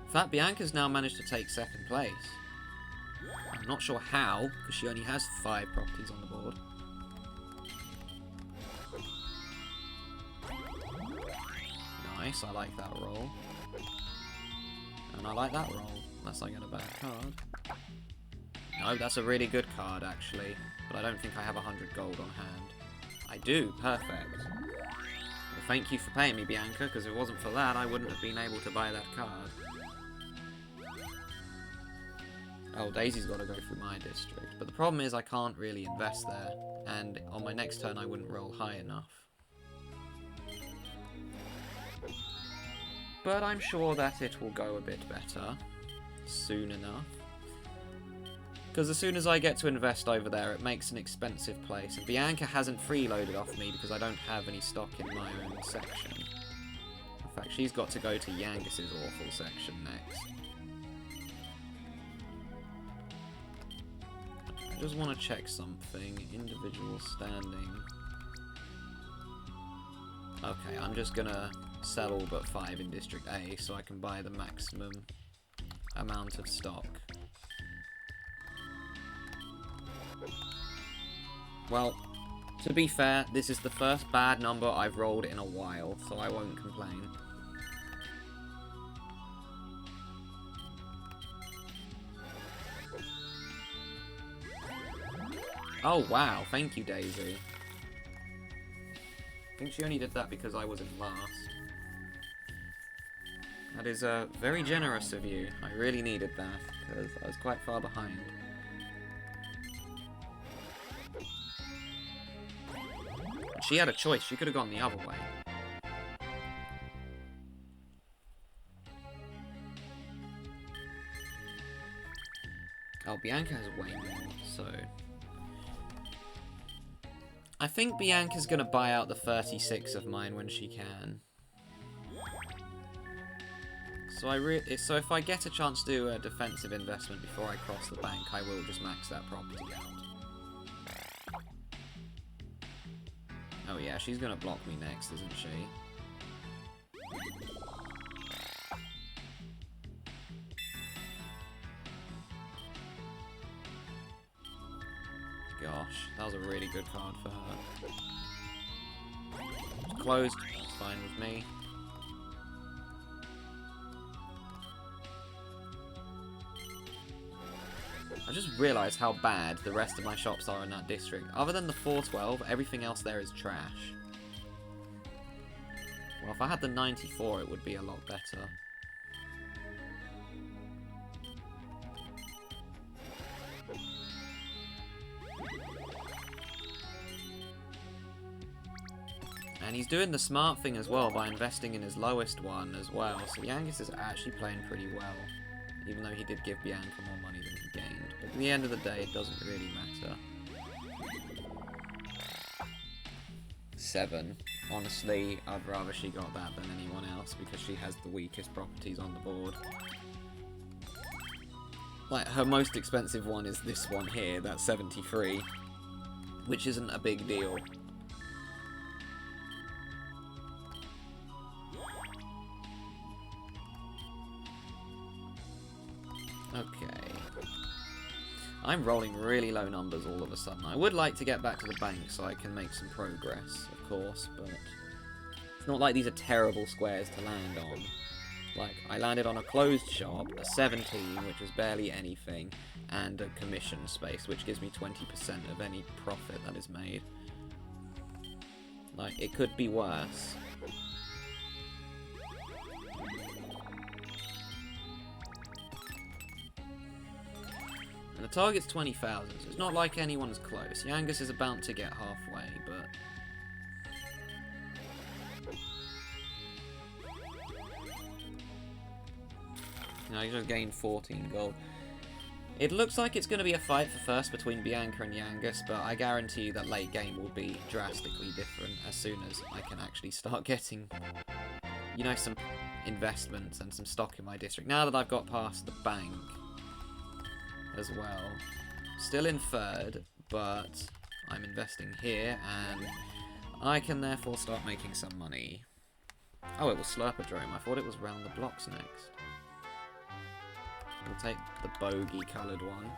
S1: In fact, Bianca's now managed to take second place. I'm not sure how, because she only has 5 properties on the board. Nice, I like that roll. And I like that roll, unless I get a bad card. No, that's a really good card, actually. But I don't think I have 100 gold on hand. I do, perfect. Well, thank you for paying me, Bianca, because if it wasn't for that, I wouldn't have been able to buy that card. Oh, Daisy's got to go through my district. But the problem is I can't really invest there. And on my next turn, I wouldn't roll high enough. But I'm sure that it will go a bit better soon enough. Because as soon as I get to invest over there, it makes an expensive place. And Bianca hasn't freeloaded off me because I don't have any stock in my own section. In fact, she's got to go to Yangus's awful section next. I just want to check something. Individual standing. Okay, I'm just gonna sell all but 5 in District A so I can buy the maximum amount of stock. Well, to be fair, this is the first bad number I've rolled in a while, so I won't complain. Oh wow, thank you, Daisy. I think she only did that because I was in last. That is very generous of you. I really needed that, because I was quite far behind. She had a choice. She could have gone the other way. Oh, Bianca has way more, so... I think Bianca's going to buy out the 36 of mine when she can. So if I get a chance to do a defensive investment before I cross the bank, I will just max that property out. Oh yeah, she's going to block me next, isn't she? Gosh, that was a really good card for her. It's closed, that's fine with me. I just realised how bad the rest of my shops are in that district. Other than the 412, everything else there is trash. Well, if I had the 94, it would be a lot better. And he's doing the smart thing as well by investing in his lowest one as well. So Yangus is actually playing pretty well. Even though he did give Bianca more money than he gained. But at the end of the day, it doesn't really matter. 7. Honestly, I'd rather she got that than anyone else because she has the weakest properties on the board. Like, her most expensive one is this one here, that's 73, which isn't a big deal. Okay. I'm rolling really low numbers all of a sudden. I would like to get back to the bank so I can make some progress, of course, but it's not like these are terrible squares to land on. Like, I landed on a closed shop, a 17, which was barely anything, and a commission space, which gives me 20% of any profit that is made. Like, it could be worse. And the target's 20,000, so it's not like anyone's close. Yangus is about to get halfway, but... No, he just gained 14 gold. It looks like it's going to be a fight for first between Bianca and Yangus, but I guarantee you that late game will be drastically different as soon as I can actually start getting, you know, some investments and some stock in my district. Now that I've got past the bank as well. Still in third, but I'm investing here, and I can therefore start making some money. Oh, it was Slurpodrome. I thought it was round the blocks next. We'll take the bogey coloured one.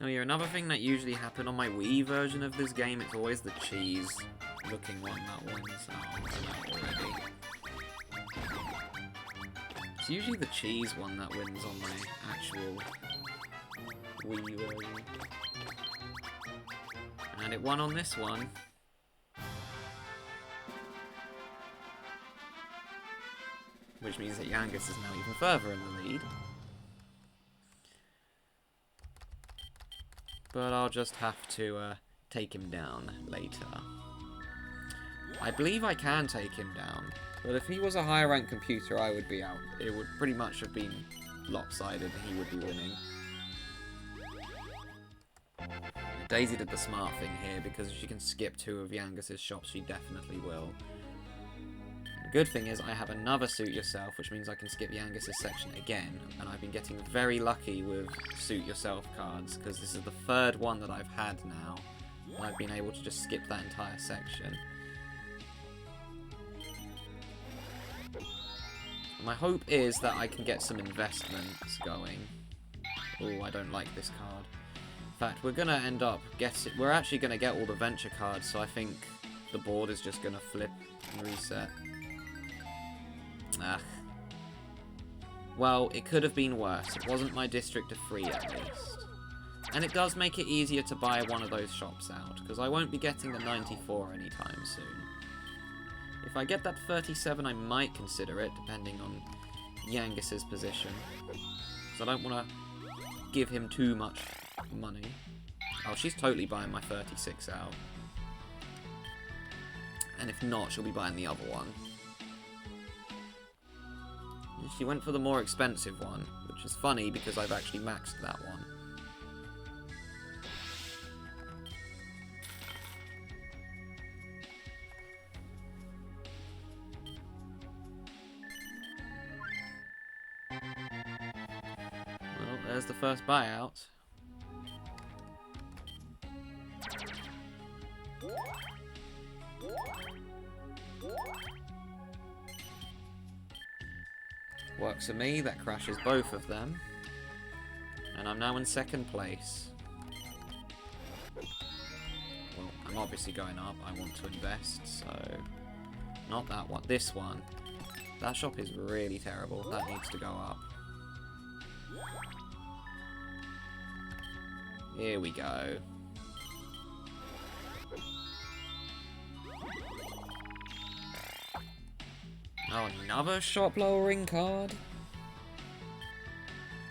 S1: Oh yeah, another thing that usually happened on my Wii version of this game, it's always the cheese looking one that wins. Oh, I know already. It's usually the cheese one that wins on my actual Wii version. And it won on this one. Which means that Yangus is now even further in the lead. But I'll just have to take him down later. I believe I can take him down, but if he was a higher rank computer, I would be out. It would pretty much have been lopsided and he would be winning. Daisy did the smart thing here, because if she can skip 2 of Yangus's shops, she definitely will. The good thing is I have another Suit Yourself, which means I can skip Yangus's section again, and I've been getting very lucky with Suit Yourself cards, because this is the 3rd one that I've had now, and I've been able to just skip that entire section. And my hope is that I can get some investments going. Oh, I don't like this card. In fact, we're gonna end up we're actually gonna get all the venture cards, so I think the board is just gonna flip and reset. Ah. Well, it could have been worse. It wasn't my district of 3 at least. And it does make it easier to buy one of those shops out, because I won't be getting the 94 anytime soon. If I get that 37, I might consider it, depending on Yangus's position. Because I don't want to give him too much money. Oh, she's totally buying my 36 out. And if not, she'll be buying the other one. She went for the more expensive one, which is funny because I've actually maxed that one. Well, there's the first buyout. Works for me, that crashes both of them. And I'm now in 2nd place. Well, I'm obviously going up, I want to invest, so... Not that one, this one. That shop is really terrible, that needs to go up. Here we go. Oh, another shop lowering card?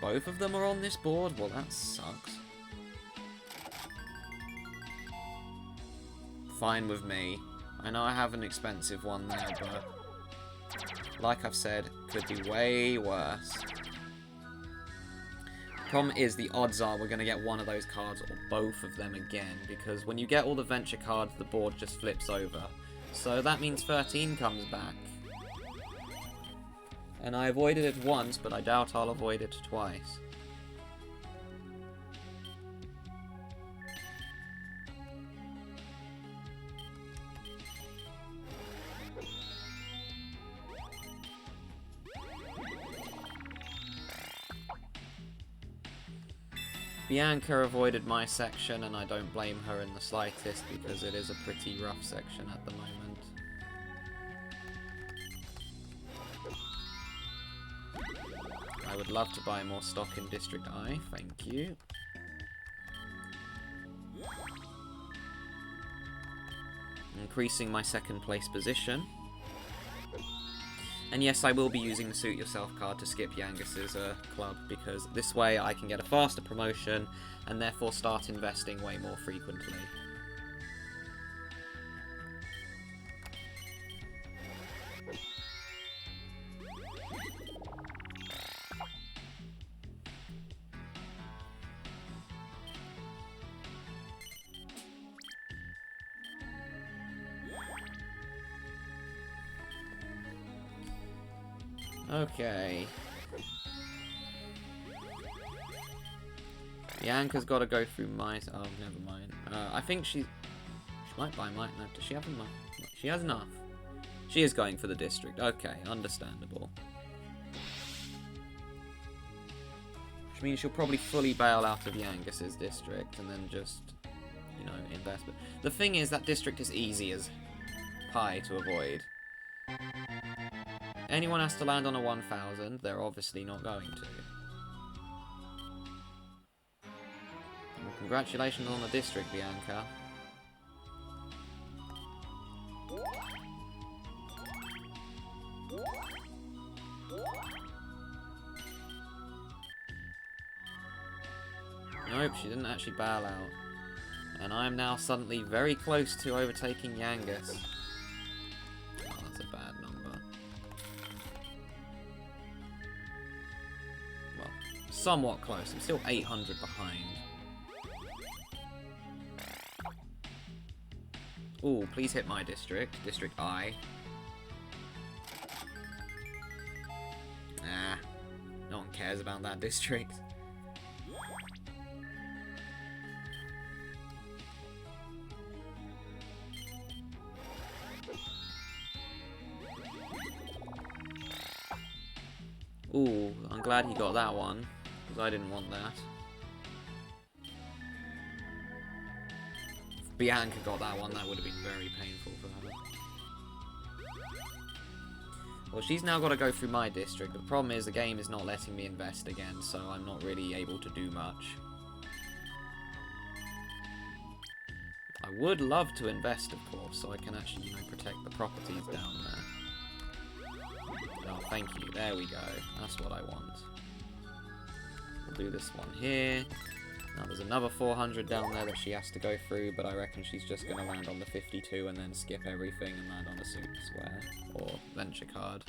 S1: Both of them are on this board? Well, that sucks. Fine with me. I know I have an expensive one there, but like I've said, could be way worse. Problem is, the odds are we're going to get one of those cards or both of them again, because when you get all the venture cards, the board just flips over. So that means 13 comes back. And I avoided it once, but I doubt I'll avoid it twice. Bianca avoided my section, and I don't blame her in the slightest, because it is a pretty rough section at the moment. I would love to buy more stock in District I, thank you. Increasing my second place position. And yes, I will be using the Suit Yourself card to skip Yangus's club, because this way I can get a faster promotion and therefore start investing way more frequently. Okay. Bianca's got to go through my... Oh, never mind. I think she might buy mine. No, does she have enough? She has enough. She is going for the district. Okay, understandable. Which means she'll probably fully bail out of Yangus's district and then just, you know, invest. But the thing is, that district is easy as pie to avoid. Anyone has to land on a 1000, they're obviously not going to. Well, congratulations on the district, Bianca. Nope, she didn't actually bail out. And I'm now suddenly very close to overtaking Yangus. Oh, that's a bad number. Well, somewhat close. I'm still 800 behind. Ooh, please hit my district. District I. Nah. No one cares about that district. Ooh, I'm glad he got that one, because I didn't want that. If Bianca got that one, that would have been very painful for her. Well, she's now got to go through my district. The problem is the game is not letting me invest again, so I'm not really able to do much. I would love to invest, of course, so I can actually, you know, protect the properties down there. Oh, thank you. There we go. That's what I want. We'll do this one here. Now, there's another 400 down there that she has to go through, but I reckon she's just going to land on the 52 and then skip everything and land on a Suit Square or Venture card.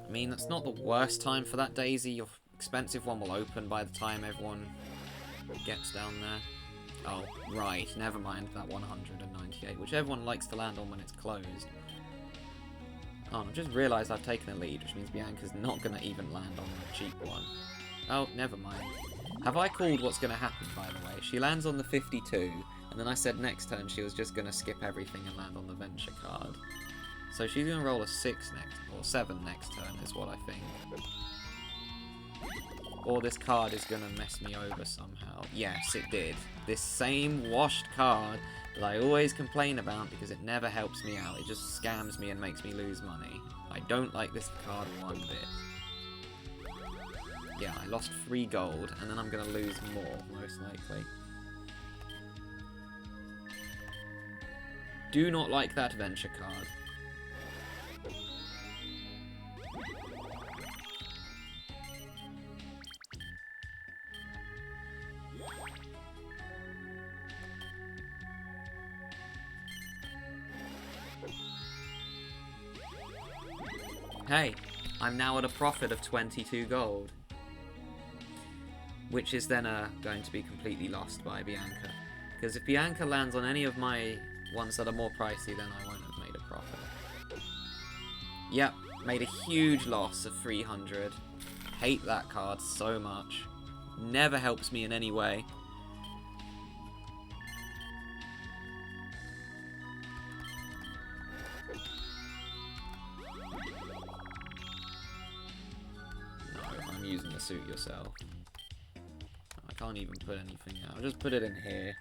S1: I mean, that's not the worst time for that Daisy. Your expensive one will open by the time everyone gets down there. Oh, right, never mind that 198, which everyone likes to land on when it's closed. Oh, I've just realised I've taken a lead, which means Bianca's not going to even land on the cheap one. Oh, never mind. Have I called what's going to happen, by the way? She lands on the 52, and then I said next turn she was just going to skip everything and land on the Venture card. So she's going to roll a 6 next, or 7 next turn is what I think. Or this card is going to mess me over somehow. Yes, it did. This same washed card that I always complain about because it never helps me out. It just scams me and makes me lose money. I don't like this card one bit. Yeah, I lost 3 gold, and then I'm going to lose more, most likely. Do not like that Venture card. Hey, I'm now at a profit of 22 gold. Which is then going to be completely lost by Bianca. Because if Bianca lands on any of my ones that are more pricey, then I won't have made a profit. Yep, made a huge loss of 300. Hate that card so much. Never helps me in any way. No, I'm using the suit yourself. I can't even put anything out. I'll just put it in here.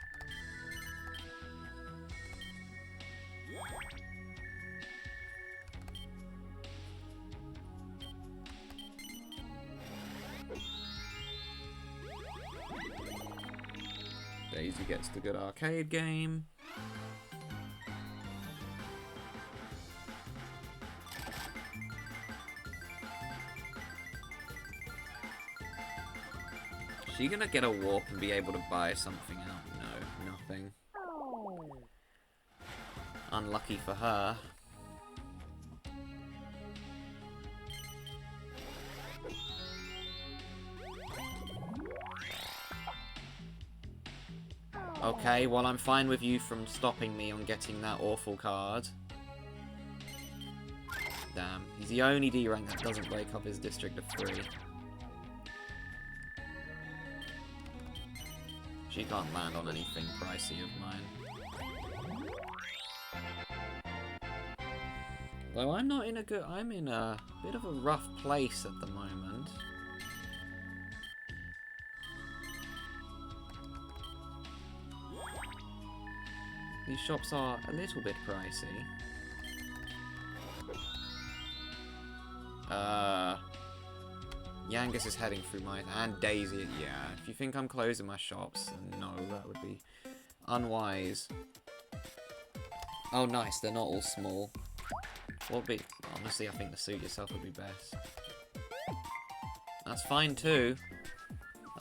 S1: Daisy gets the good arcade game. Is she gonna get a warp and be able to buy something out? No, nothing. Unlucky for her. Okay, well I'm fine with you from stopping me on getting that awful card. Damn, he's the only D rank that doesn't break up his district of 3. She can't land on anything pricey of mine. Though I'm not in a good... I'm in a bit of a rough place at the moment. These shops are a little bit pricey. Yangus is heading through mine, and Daisy, yeah. If you think I'm closing my shops, then no, that would be unwise. Oh, nice, they're not all small. What would be... Honestly, I think the suit yourself would be best. That's fine too.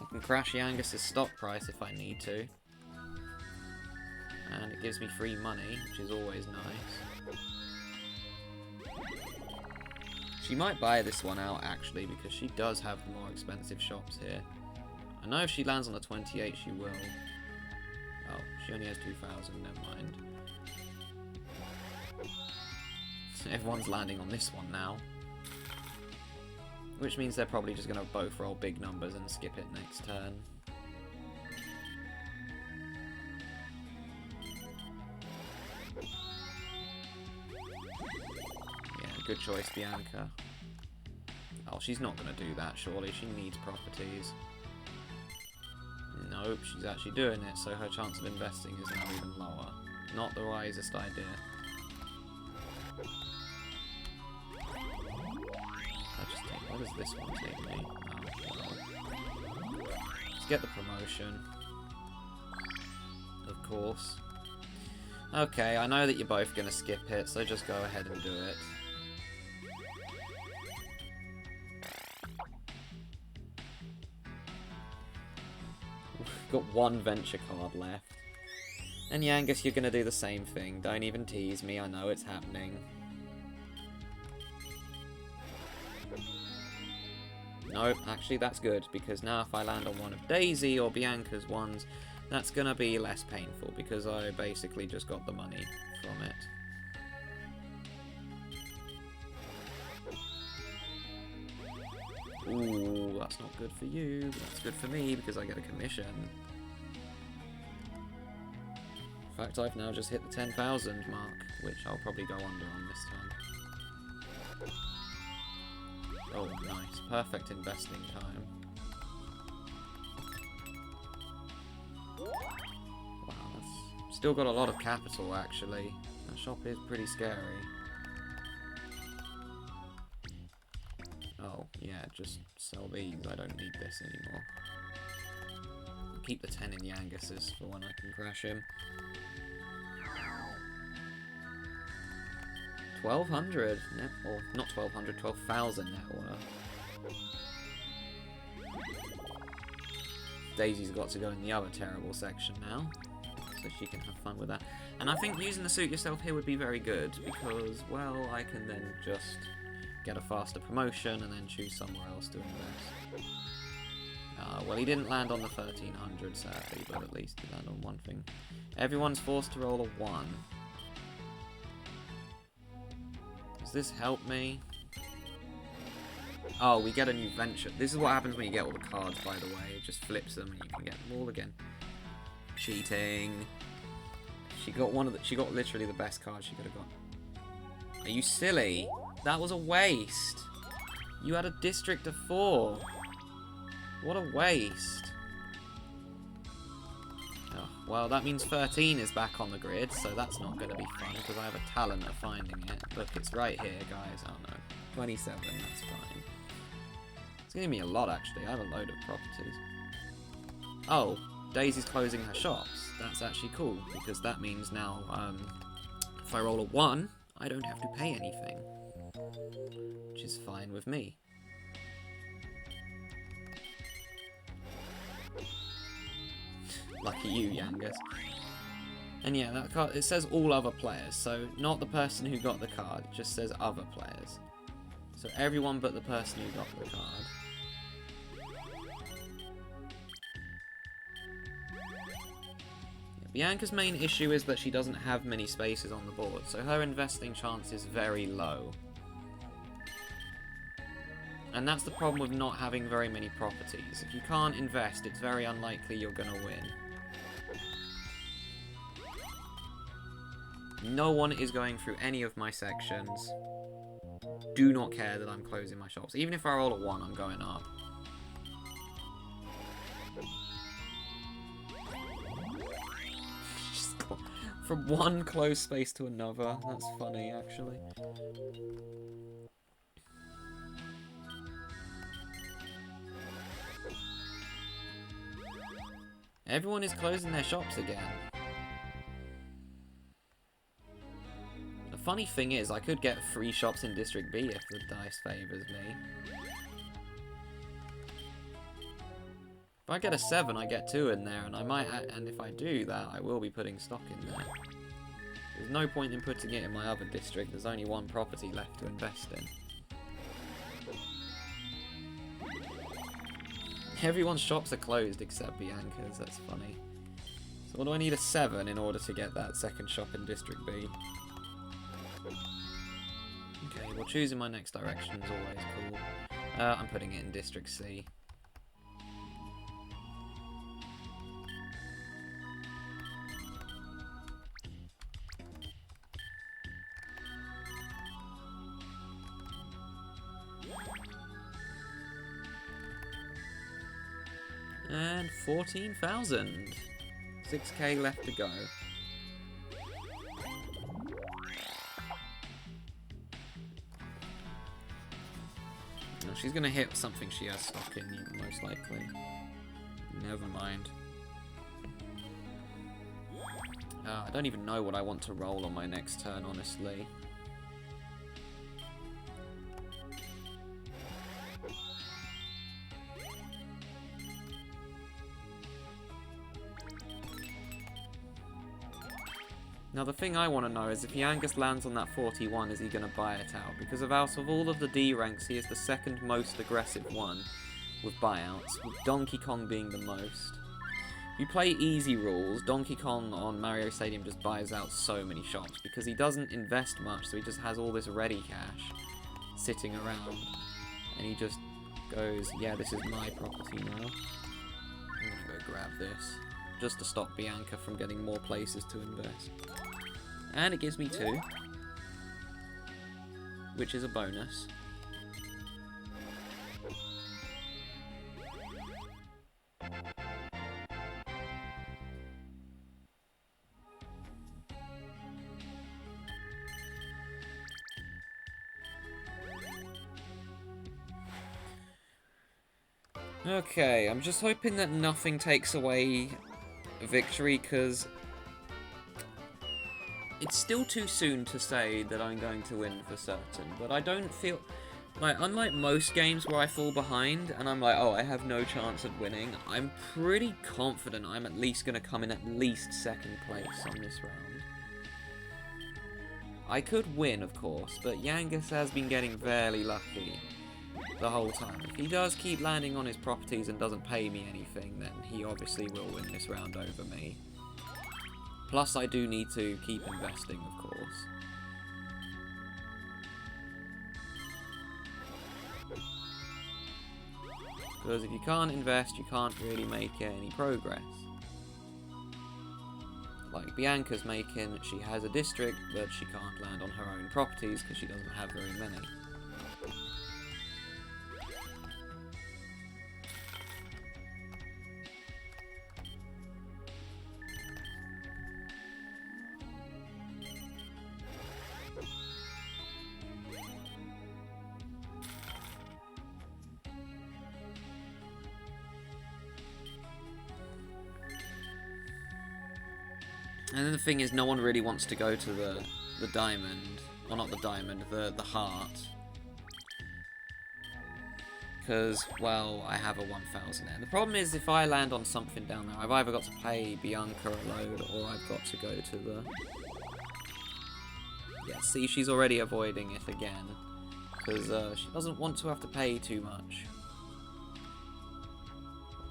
S1: I can crash Yangus's stock price if I need to. And it gives me free money, which is always nice. She might buy this one out, actually, because she does have the more expensive shops here. I know if she lands on the 28, she will. Oh, she only has 2,000, never mind. Everyone's landing on this one now. Which means they're probably just going to both roll big numbers and skip it next turn. Good choice, Bianca. Oh, she's not going to do that, surely. She needs properties. Nope, she's actually doing it, so her chance of investing is now even lower. Not the wisest idea. What does this one take me? Oh, well. Let's get the promotion. Of course. Okay, I know that you're both going to skip it, so just go ahead and do it. Got one venture card left. And Yangus, you're gonna do the same thing. Don't even tease me, I know it's happening. Nope, actually that's good, because now if I land on one of Daisy or Bianca's ones, that's gonna be less painful, because I basically just got the money from it. Ooh, that's not good for you, but that's good for me because I get a commission. In fact, I've now just hit the 10,000 mark, which I'll probably go under on this time. Oh, nice. Perfect investing time. Wow, that's still got a lot of capital, actually. That shop is pretty scary. Oh, yeah, just sell these. I don't need this anymore. I'll keep the 10 in Yangus's for when I can crash him. 1,200 net, or not 1,200, 12,000 net worth. Daisy's got to go in the other terrible section now, so she can have fun with that. And I think using the suit yourself here would be very good, because, well, I can then just get a faster promotion, and then choose somewhere else to invest. Well, he didn't land on the 1300, sadly, but at least he landed on one thing. Everyone's forced to roll a 1. Does this help me? Oh, we get a new venture. This is what happens when you get all the cards, by the way. It just flips them and you can get them all again. Cheating. She got literally the best card she could have got. Are you silly? That was a waste. You had a district of 4. What a waste. Oh, well, that means 13 is back on the grid, so that's not going to be fun, because I have a talent at finding it. Look, it's right here, guys. Oh, no. 27, that's fine. It's giving me a lot, actually. I have a load of properties. Oh, Daisy's closing her shops. That's actually cool, because that means now, if I roll a 1, I don't have to pay anything. Which is fine with me. Lucky you, Yangus. And yeah, that card, it says all other players, so not the person who got the card, it just says other players. So everyone but the person who got the card. Yeah, Bianca's main issue is that she doesn't have many spaces on the board, so her investing chance is very low. And that's the problem with not having very many properties. If you can't invest, it's very unlikely you're going to win. No one is going through any of my sections. Do not care that I'm closing my shops. Even if I roll a 1, I'm going up. From one closed space to another. That's funny, actually. Everyone is closing their shops again. The funny thing is, I could get 3 shops in District B if the dice favours me. If I get a 7, I get 2 in there, and and if I do that, I will be putting stock in there. There's no point in putting it in my other district. There's only 1 property left to invest in. Everyone's shops are closed except Bianca's, that's funny. So what do I need, a 7 in order to get that second shop in District B? Okay, well choosing my next direction is always cool. I'm putting it in District C. And 14,000. 6k left to go. No, she's gonna hit something she has stock in, most likely. Never mind. I don't even know what I want to roll on my next turn, honestly. Now the thing I want to know is if Yangus lands on that 41, is he going to buy it out? Because out of all of the D ranks, he is the second most aggressive one with buyouts, with Donkey Kong being the most. If you play easy rules, Donkey Kong on Mario Stadium just buys out so many shops because he doesn't invest much, so he just has all this ready cash sitting around. And he just goes, yeah, this is my property now. I'm going to go grab this, just to stop Bianca from getting more places to invest. And it gives me 2, which is a bonus. Okay, I'm just hoping that nothing takes away victory, because it's still too soon to say that I'm going to win for certain, but I don't feel... Like, unlike most games where I fall behind, and I'm like, oh, I have no chance of winning, I'm pretty confident I'm at least going to come in at least 2nd place on this round. I could win, of course, but Yangus has been getting very lucky the whole time. If he does keep landing on his properties and doesn't pay me anything, then he obviously will win this round over me. Plus, I do need to keep investing, of course. Because if you can't invest, you can't really make any progress. Like Bianca's making, she has a district, but she can't land on her own properties because she doesn't have very many. And then the thing is, no one really wants to go to the diamond, or not the diamond, the heart. Because, well, I have a 1,000 there. The problem is, if I land on something down there, I've either got to pay Bianca a load, or I've got to go to the... Yeah, see, she's already avoiding it again. Because she doesn't want to have to pay too much.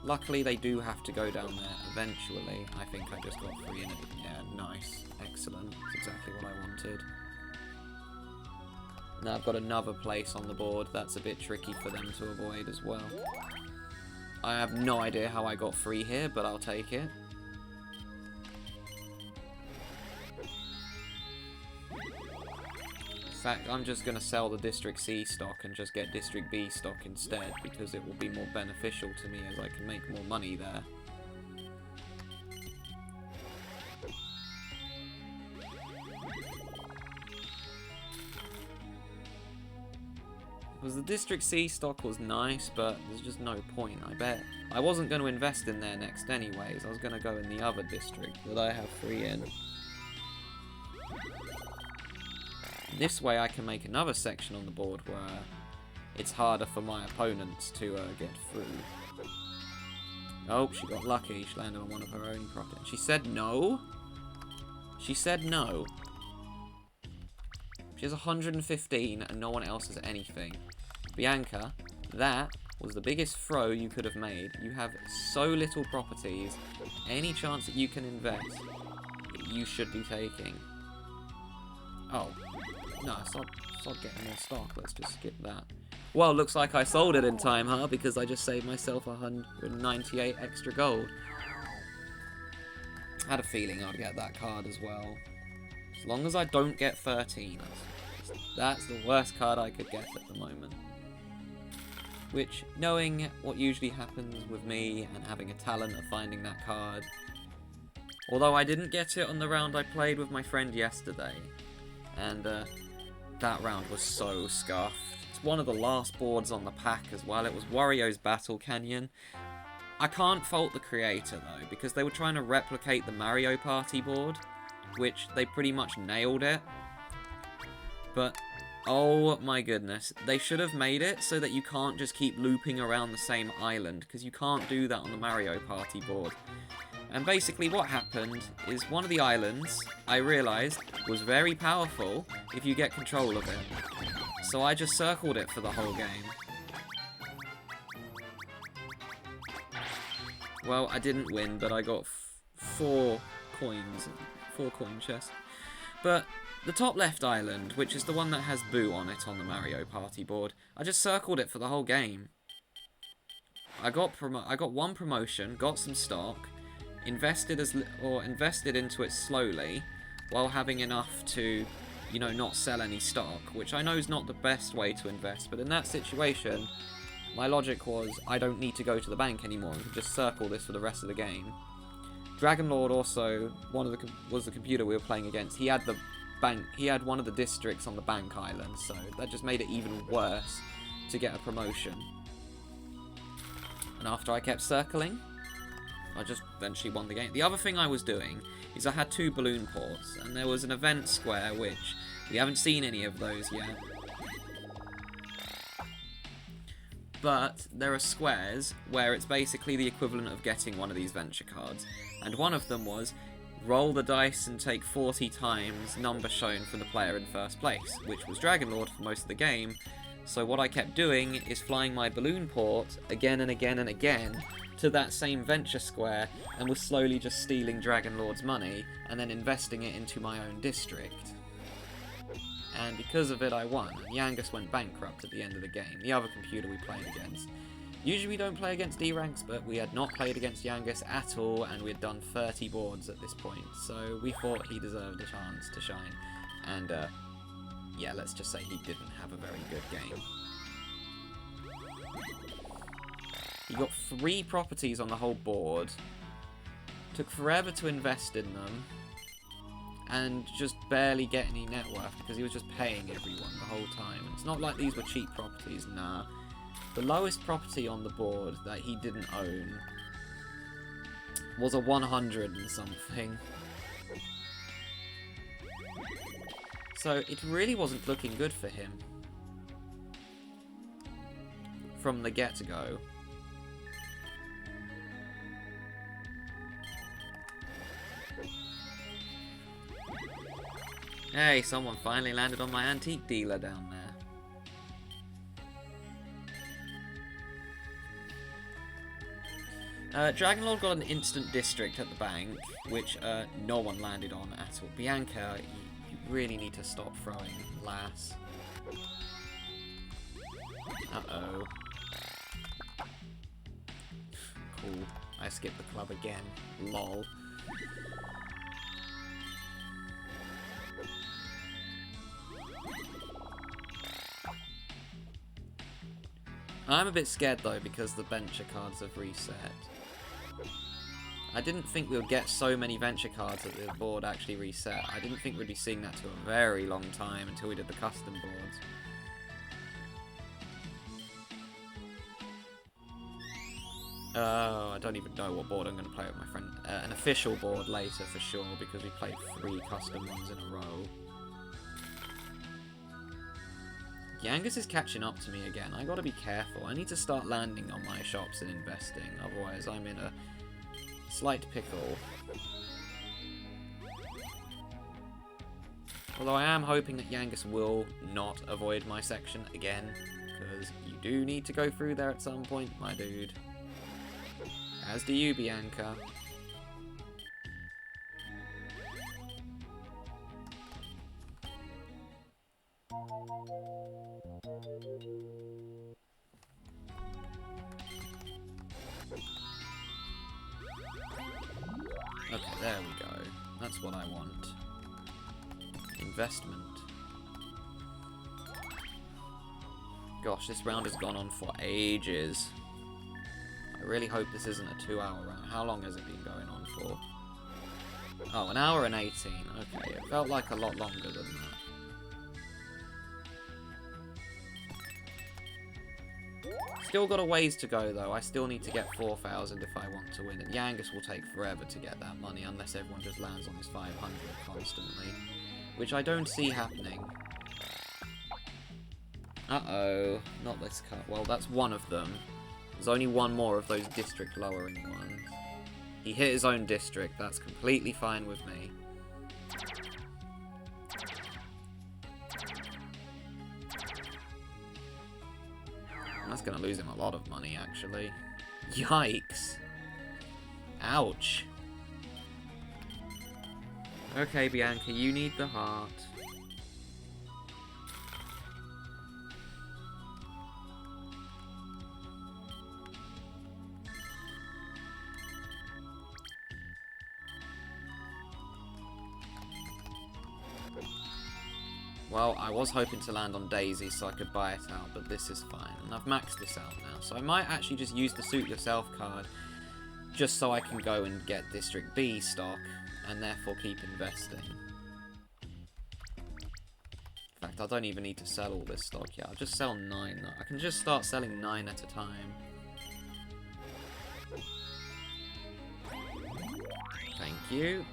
S1: Luckily, they do have to go down there eventually. I think I just got free in it. Yeah, nice. Excellent. That's exactly what I wanted. Now I've got another place on the board that's a bit tricky for them to avoid as well. I have no idea how I got free here, but I'll take it. In fact, I'm just going to sell the District C stock and just get District B stock instead, because it will be more beneficial to me as I can make more money there. Because the District C stock was nice, but there's just no point, I bet. I wasn't going to invest in there next anyways, I was going to go in the other district that I have free in. This way I can make another section on the board where it's harder for my opponents to get through. Oh, she got lucky. She landed on one of her own properties. She said no? She said no. She has 115 and no one else has anything. Bianca, that was the biggest throw you could have made. You have so little properties. Any chance that you can invest, you should be taking. Oh. No, stop getting more stock. Let's just skip that. Well, looks like I sold it in time, huh? Because I just saved myself 198 extra gold. I had a feeling I'd get that card as well. As long as I don't get 13. That's the worst card I could get at the moment. Which, knowing what usually happens with me and having a talent of finding that card... Although I didn't get it on the round I played with my friend yesterday. And, that round was so scuffed. It's one of the last boards on the pack as well. It was Wario's Battle Canyon. I can't fault the creator though, because they were trying to replicate the Mario Party board, which they pretty much nailed it. But, oh my goodness, they should have made it so that you can't just keep looping around the same island, because you can't do that on the Mario Party board. And basically what happened is one of the islands, I realised, was very powerful if you get control of it. So I just circled it for the whole game. Well, I didn't win, but I got 4 coins, 4 coin chests. But the top left island, which is the one that has Boo on it on the Mario Party board, I just circled it for the whole game. I got 1 promotion, got some stock, invested into it slowly while having enough to, you know, not sell any stock, which I know is not the best way to invest, but in that situation my logic was I don't need to go to the bank anymore, I can just circle this for the rest of the game. Dragon Lord also was the computer we were playing against. He had the bank, he had one of the districts on the bank island, so that just made it even worse to get a promotion. And after I kept circling, I just eventually won the game. The other thing I was doing is I had 2 balloon ports, and there was an event square, which we haven't seen any of those yet. But there are squares where it's basically the equivalent of getting one of these venture cards. And one of them was roll the dice and take 40 times number shown from the player in first place, which was Dragonlord for most of the game. So what I kept doing is flying my balloon port again and again and again to that same venture square, and was slowly just stealing Dragonlord's money and then investing it into my own district. And because of it I won, and Yangus went bankrupt at the end of the game, the other computer we played against. Usually we don't play against D-ranks, but we had not played against Yangus at all, and we had done 30 boards at this point, so we thought he deserved a chance to shine. And, yeah, let's just say he didn't have a very good game. He got 3 properties on the whole board, took forever to invest in them, and just barely get any net worth because he was just paying everyone the whole time. And it's not like these were cheap properties, nah. The lowest property on the board that he didn't own was a 100 and something. So it really wasn't looking good for him from the get-go. Hey, someone finally landed on my antique dealer down there. Dragonlord got an instant district at the bank, which no one landed on at all. Bianca, you really need to stop throwing, lass. Uh-oh. Cool. I skipped the club again. Lol. I'm a bit scared though because the venture cards have reset. I didn't think we would get so many venture cards that the board actually reset. I didn't think we'd be seeing that to a very long time until we did the custom boards. Oh, I don't even know what board I'm going to play with my friend. An official board later for sure, because we played 3 custom ones in a row. Yangus is catching up to me again. I gotta be careful. I need to start landing on my shops and investing, otherwise I'm in a slight pickle. Although I am hoping that Yangus will not avoid my section again, because you do need to go through there at some point, my dude. As do you, Bianca. Okay, there we go. That's what I want. Investment. Gosh, this round has gone on for ages. I really hope this isn't a 2-hour round. How long has it been going on for? Oh, 1 hour and 18. Okay, it felt like a lot longer than that. Still got a ways to go though. I still need to get 4,000 if I want to win, and Yangus will take forever to get that money unless everyone just lands on his 500 constantly, which I don't see happening. Uh-oh, not this cut. Well, that's one of them. There's only one more of those district lowering ones. He hit his own district. That's completely fine with me. That's going to lose him a lot of money, actually. Yikes. Ouch. Okay, Bianca, you need the heart. Well, I was hoping to land on Daisy so I could buy it out, but this is fine. And I've maxed this out now, so I might actually just use the Suit Yourself card just so I can go and get District B stock, and therefore keep investing. In fact, I don't even need to sell all this stock yet. I'll just sell 9. I can just start selling 9 at a time. Thank you.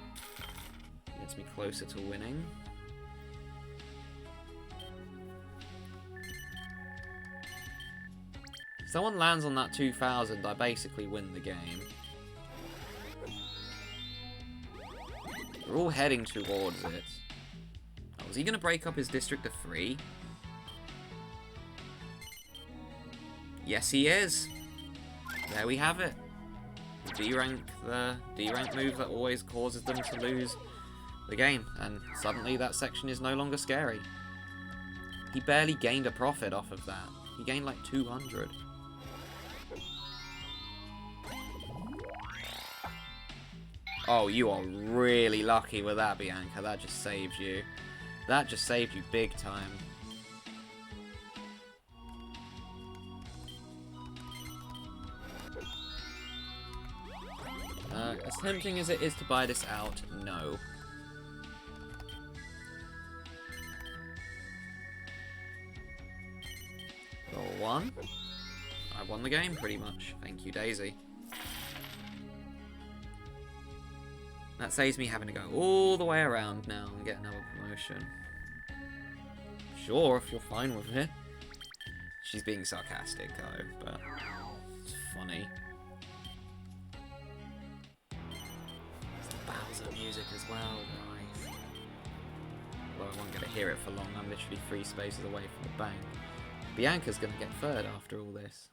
S1: Gets me closer to winning. If someone lands on that 2,000, I basically win the game. We're all heading towards it. Oh, is he going to break up his district of 3? Yes, he is. There we have it. The D-rank move that always causes them to lose the game. And suddenly that section is no longer scary. He barely gained a profit off of that. He gained like 200. Oh, you are really lucky with that, Bianca. That just saved you. That just saved you big time. As tempting as it is to buy this out, no. Roll 1. I won the game, pretty much. Thank you, Daisy. That saves me having to go all the way around now and get another promotion. Sure, if you're fine with it. She's being sarcastic, though, but it's funny. It's the Bowser music as well, nice. Well, I won't get to hear it for long. I'm literally 3 spaces away from the bank. Bianca's going to get 3rd after all this.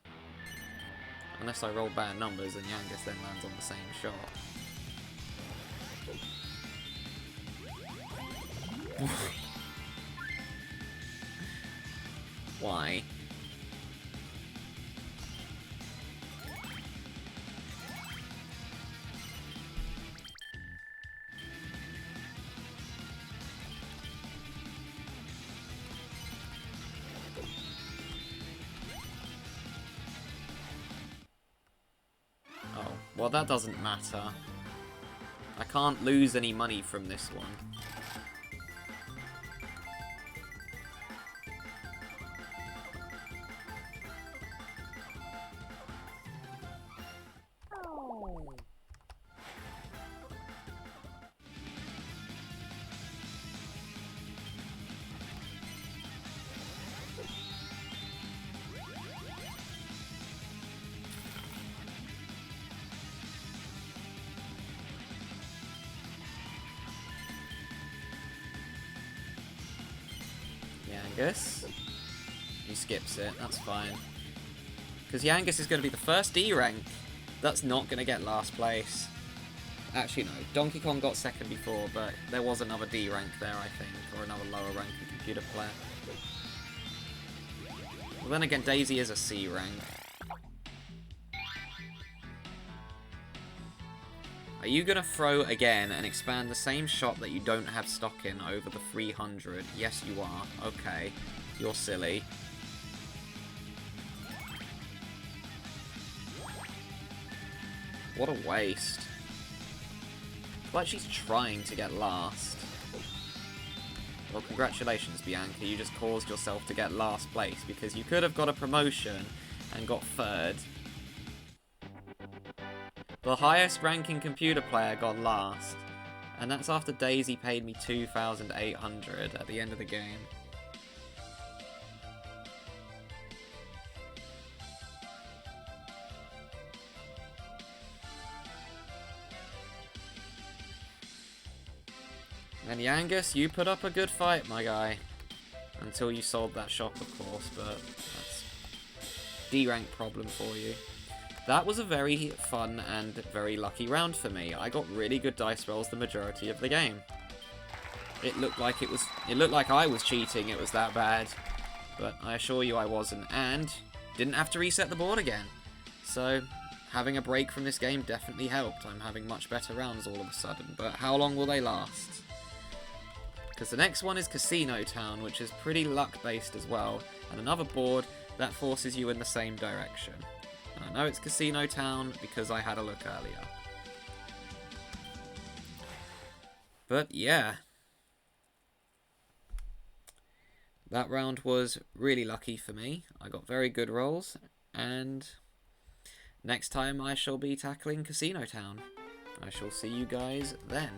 S1: Unless I roll bad numbers and Yangus then lands on the same shot. Why? Oh, well that doesn't matter. I can't lose any money from this one. Yangus. He skips it, that's fine. Because Yangus is going to be the first D rank that's not going to get last place. Actually, no. Donkey Kong got 2nd before, but there was another D rank there, I think. Or another lower ranking computer player. Well, then again, Daisy is a C rank. Are you going to throw again and expand the same shop that you don't have stock in over the 300? Yes, you are. Okay. You're silly. What a waste. Like she's trying to get last. Well, congratulations, Bianca. You just caused yourself to get last place because you could have got a promotion and got 3rd. The highest ranking computer player got last, and that's after Daisy paid me 2,800 at the end of the game. And Yangus, you put up a good fight, my guy. Until you sold that shop, of course, but that's D-rank problem for you. That was a very fun and very lucky round for me. I got really good dice rolls the majority of the game. It looked like I was cheating, it was that bad. But I assure you I wasn't, and didn't have to reset the board again. So, having a break from this game definitely helped. I'm having much better rounds all of a sudden, but how long will they last? Because the next one is Casino Town, which is pretty luck-based as well, and another board that forces you in the same direction. I know it's Casino Town because I had a look earlier. But yeah. That round was really lucky for me. I got very good rolls, and next time I shall be tackling Casino Town. I shall see you guys then.